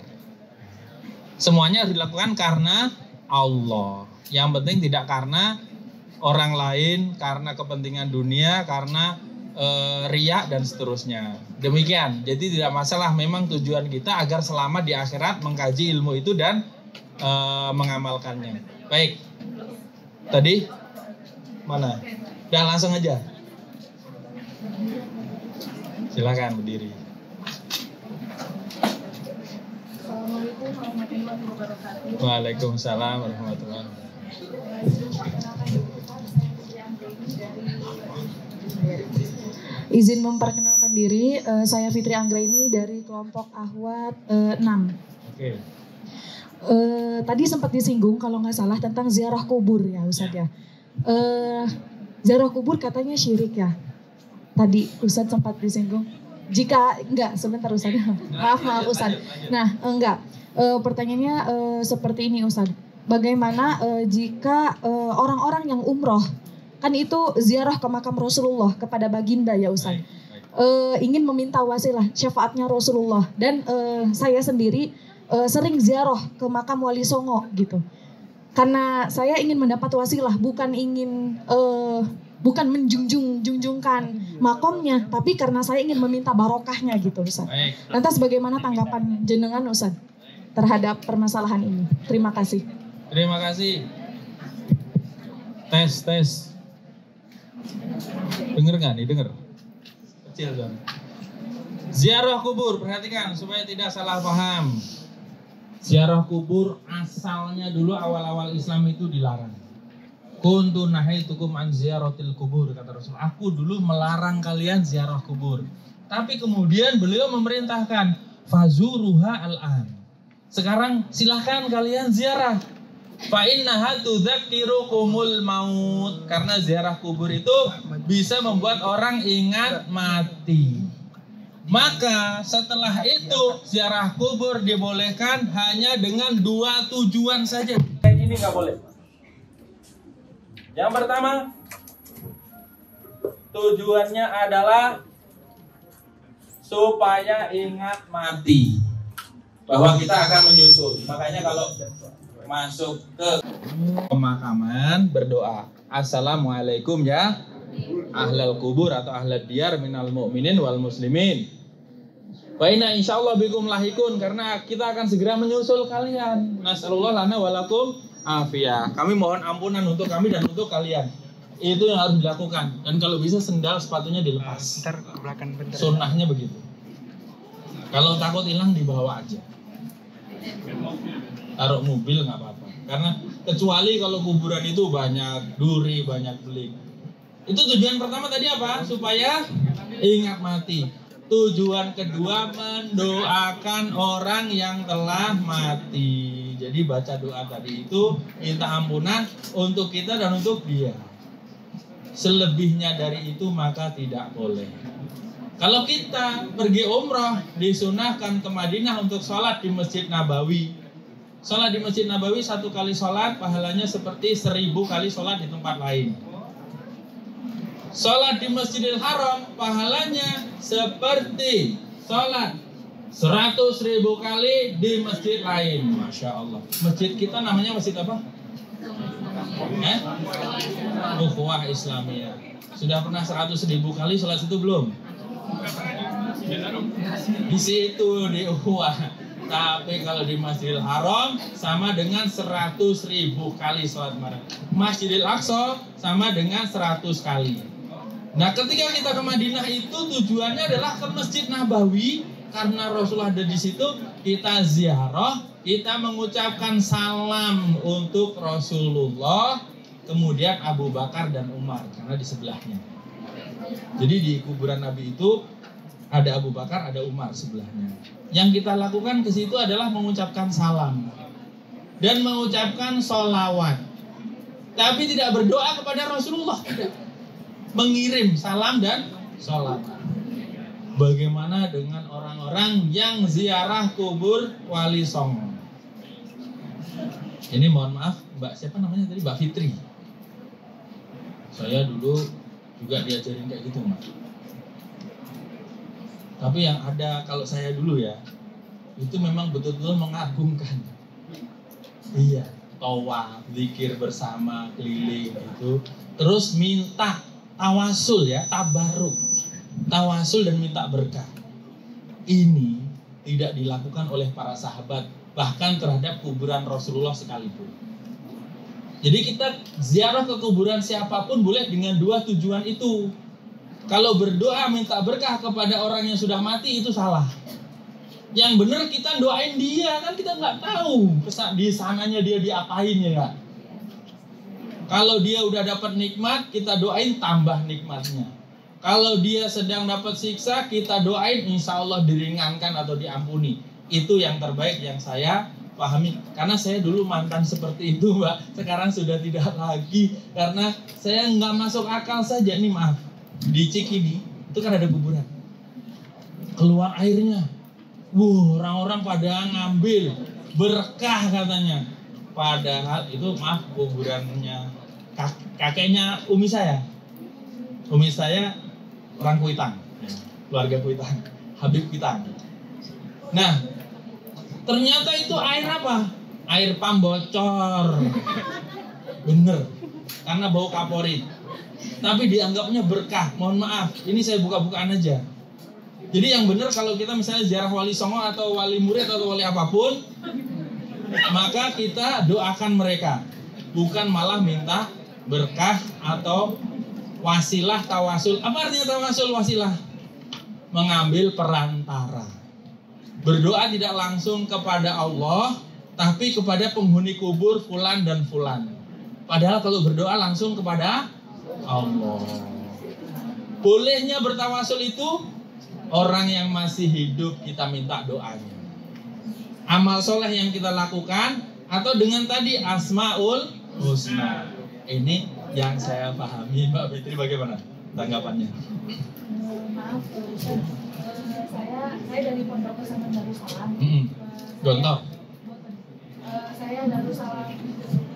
Semuanya harus dilakukan karena Allah. Yang penting tidak karena orang lain, karena kepentingan dunia, karena riya dan seterusnya. Demikian. Jadi tidak masalah, memang tujuan kita agar selamat di akhirat mengkaji ilmu itu dan mengamalkannya. Baik. Tadi mana? Udah langsung aja. Silakan berdiri. Assalamualaikum warahmatullahi wabarakatuh. Waalaikumsalam warahmatullahi wabarakatuh. Izin memperkenalkan diri, saya Fitri Anggraini dari kelompok Akhwat 6. Oke. Tadi sempat disinggung kalau nggak salah tentang ziarah kubur ya Ustadz ya. Ziarah kubur katanya syirik ya. Tadi Ustadz sempat disinggung. Jika enggak, sebentar Ustadz. Maaf Ustadz. Nah enggak. Pertanyaannya seperti ini Ustadz. Bagaimana jika orang-orang yang umroh, kan itu ziarah ke makam Rasulullah kepada baginda ya Ustadz. Ingin meminta wasilah syafaatnya Rasulullah dan saya sendiri sering ziarah ke makam Wali Songo gitu. Karena saya ingin mendapat wasilah, bukan ingin bukan menjunjungkan makomnya, tapi karena saya ingin meminta barokahnya gitu Ustaz. Lantas bagaimana tanggapan jenengan Ustaz terhadap permasalahan ini? Terima kasih. Terima kasih. Tes. Dengar nggak nih? Dengar. Kecil dong. Ziarah kubur, perhatikan supaya tidak salah paham. Ziarah kubur asalnya dulu awal-awal Islam itu dilarang. Kuntu nahaitukum an ziyaratil kubur, kata Rasul. Aku dulu melarang kalian ziarah kubur. Tapi kemudian beliau memerintahkan fazuruha al-an. Sekarang silahkan kalian ziarah. Fa innaha tudzakirukumul maut. Karena ziarah kubur itu bisa membuat orang ingat mati. Maka setelah itu ziarah kubur dibolehkan hanya dengan 2 tujuan saja. Yang ini nggak boleh. Yang pertama, tujuannya adalah supaya ingat mati bahwa kita akan menyusul. Makanya kalau masuk ke pemakaman berdoa, Assalamualaikum ya ahlal kubur atau ahlad diyar minal mu'minin wal muslimin. Wa inna insyaallah bikum lahikun, karena kita akan segera menyusul kalian. Nasallallahu lana walakum afiyah. Kami mohon ampunan untuk kami dan untuk kalian. Itu yang harus dilakukan. Dan kalau bisa sendal sepatunya dilepas. Sunnahnya begitu. Kalau takut hilang dibawa aja. Taruh mobil nggak apa-apa. Karena kecuali kalau kuburan itu banyak duri, banyak beling. Itu tujuan pertama tadi apa? Supaya ingat mati. Tujuan kedua, mendoakan orang yang telah mati. Jadi baca doa tadi itu minta ampunan untuk kita dan untuk dia. Selebihnya dari itu maka tidak boleh. Kalau kita pergi umrah, disunahkan ke Madinah untuk sholat di Masjid Nabawi. Sholat di Masjid Nabawi 1 kali sholat pahalanya seperti 1000 kali sholat di tempat lain. Sholat di Masjidil Haram pahalanya seperti sholat 100.000 kali di masjid lain. Masya Allah. Masjid kita namanya masjid apa? Ukhuwah Islamiyah. Sudah pernah 100.000 kali sholat situ belum? Di situ di Ukhuwah. Tapi kalau di Masjidil Haram sama dengan 100.000 kali sholat bareng. Masjidil Aqsa sama dengan 100 kali. Nah, ketika kita ke Madinah itu tujuannya adalah ke Masjid Nabawi, karena Rasulullah ada di situ. Kita ziarah, kita mengucapkan salam untuk Rasulullah, kemudian Abu Bakar dan Umar karena di sebelahnya. Jadi di kuburan Nabi itu ada Abu Bakar, ada Umar sebelahnya. Yang kita lakukan ke situ adalah mengucapkan salam dan mengucapkan sholawat, tapi tidak berdoa kepada Rasulullah. Mengirim salam dan sholawat. Bagaimana dengan orang-orang yang ziarah kubur Wali Songo? Ini mohon maaf, Mbak siapa namanya tadi? Mbak Fitri. Saya dulu juga diajarin kayak gitu, Mbak. Tapi yang ada kalau saya dulu ya, itu memang betul-betul mengagungkan. Iya, tawaf, zikir bersama, keliling gitu. Terus minta tawasul ya, tabaruk. Tawasul dan minta berkah. Ini tidak dilakukan oleh para sahabat, bahkan terhadap kuburan Rasulullah sekalipun. Jadi kita ziarah ke kuburan siapapun boleh dengan 2 tujuan itu. Kalau berdoa minta berkah kepada orang yang sudah mati itu salah. Yang benar kita doain dia, kan kita nggak tahu di sananya dia diapain ya nggak. Kalau dia udah dapat nikmat, kita doain tambah nikmatnya. Kalau dia sedang dapat siksa, kita doain insya Allah diringankan atau diampuni. Itu yang terbaik yang saya pahami. Karena saya dulu mantan seperti itu, Mbak. Sekarang sudah tidak lagi. Karena saya nggak masuk akal saja. Nih maaf, di Cikini itu kan ada kuburan. Keluar airnya. Orang-orang pada ngambil berkah katanya. Padahal itu maaf kuburannya kakeknya umi saya. Umi saya orang Kuitang, keluarga Kuitang, Habib Kuitang. Nah, ternyata itu air apa? Air pam bocor. Bener, karena bau kaporit. Tapi dianggapnya berkah. Mohon maaf, ini saya buka-bukaan aja. Jadi yang benar kalau kita misalnya ziarah Wali Songo atau Wali Murid atau Wali apapun, maka kita doakan mereka, bukan malah minta berkah atau wasilah tawasul. Apa artinya tawasul wasilah? Mengambil perantara. Berdoa tidak langsung kepada Allah, tapi kepada penghuni kubur fulan dan fulan. Padahal kalau berdoa langsung kepada Allah. Bolehnya bertawasul itu orang yang masih hidup kita minta doanya. Amal soleh yang kita lakukan atau dengan tadi Asmaul Husna. Ini yang saya pahami. Mbak Fitri bagaimana? tanggapannya. Maaf, Ustaz. Saya dari Pondok Pesantren Darussalam. Gontor. Saya Darussalam.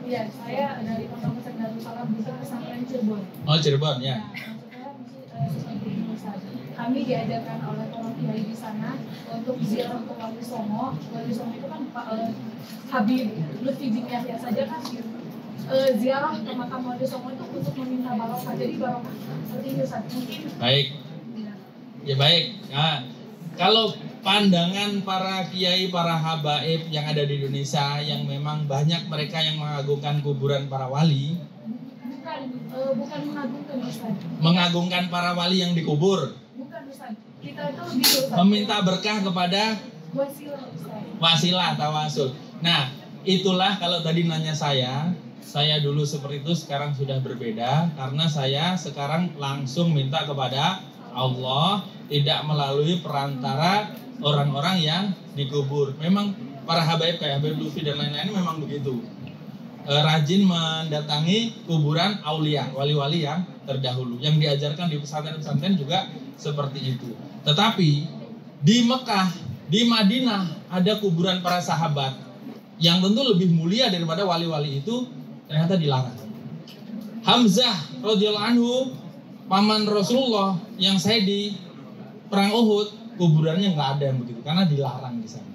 Iya, saya dari Pondok Pesantren Darussalam bukan pesantren Cirebon. Oh, Cirebon ya. Maksud saya seperti ini, Ustaz. Kami diajarkan oleh para kiai di sana untuk ziarah ke Wali Songo. Wali Songo itu kan Habib Lutfi bin Yahya saja kan ziarah ke makam Wali Songo itu untuk meminta barokah. Jadi barokah seperti ini, Ustaz. Mungkin Baik. Ya baik. Nah, kalau pandangan para kiai, para habaib yang ada di Indonesia yang memang banyak mereka yang mengagungkan kuburan para wali, bukan mengagungkan, Ustaz. mengagungkan para wali yang dikubur, Bukan, Ustaz. Kita itu gitu, Ustaz. meminta berkah kepada Wasilah, Ustaz. wasilah, tawasul. Nah, itulah kalau tadi nanya saya dulu seperti itu, sekarang sudah berbeda karena saya sekarang langsung minta kepada Allah, tidak melalui perantara orang-orang yang dikubur. Memang para habaib kayak Habib Lutfi dan lain-lain memang begitu. Rajin mendatangi kuburan aulia, wali-wali yang terdahulu. Yang diajarkan di pesantren-pesantren juga seperti itu. Tetapi di Mekah, di Madinah ada kuburan para sahabat yang tentu lebih mulia daripada wali-wali itu, ternyata dilarang. Hamzah radhiyallahu anhu, paman Rasulullah yang saya di perang Uhud, kuburannya nggak ada yang begitu karena dilarang di sana.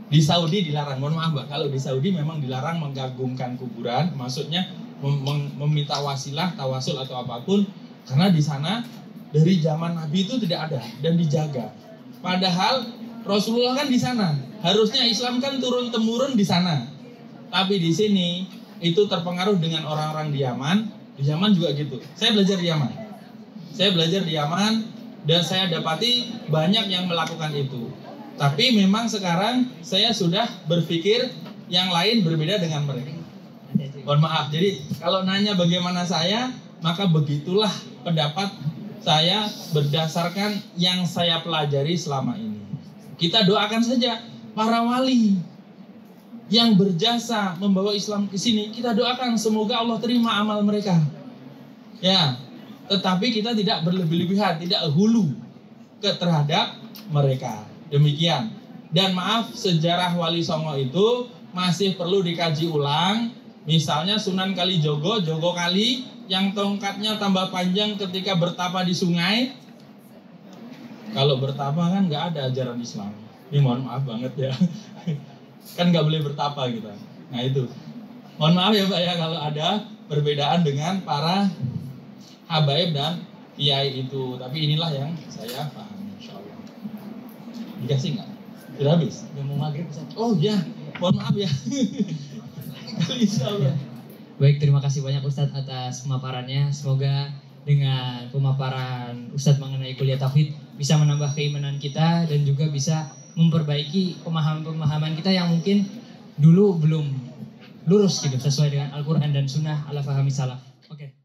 Di Saudi dilarang, mohon maaf Mbak, kalau di Saudi memang dilarang mengagungkan kuburan, maksudnya meminta wasilah, tawasul atau apapun, karena di sana dari zaman Nabi itu tidak ada dan dijaga. Padahal Rasulullah kan di sana, harusnya Islam kan turun temurun di sana, tapi di sini itu terpengaruh dengan orang-orang di Yaman. Di Yaman juga gitu. Saya belajar di Yaman dan saya dapati banyak yang melakukan itu. Tapi memang sekarang saya sudah berpikir yang lain berbeda dengan mereka. Mohon maaf. Jadi kalau nanya bagaimana saya, maka begitulah pendapat saya berdasarkan yang saya pelajari selama ini. Kita doakan saja para wali yang berjasa membawa Islam ke sini, kita doakan semoga Allah terima amal mereka. Ya, tetapi kita tidak berlebih-lebihan, tidak hulu terhadap mereka. Demikian. Dan maaf, sejarah Wali Songo itu masih perlu dikaji ulang. Misalnya Sunan Kalijogo, Jogo Kali yang tongkatnya tambah panjang ketika bertapa di sungai. Kalau bertapa kan nggak ada ajaran Islam. Ini mohon maaf banget ya. Kan nggak boleh bertapa kita. Nah itu. Mohon maaf ya Pak ya kalau ada perbedaan dengan para habaib dan kiai itu. Tapi inilah yang saya paham. Dikasih nggak? Sudah habis? Udah mau maghrib, Ustaz. Oh ya, mohon maaf ya. Insyaallah. Baik, terima kasih banyak Ustadz atas pemaparannya. Semoga dengan pemaparan Ustadz mengenai kuliah tauhid bisa menambah keimanan kita dan juga bisa memperbaiki pemahaman-pemahaman kita yang mungkin dulu belum lurus gitu sesuai dengan Al-Quran dan Sunnah ala fahami salaf. Oke.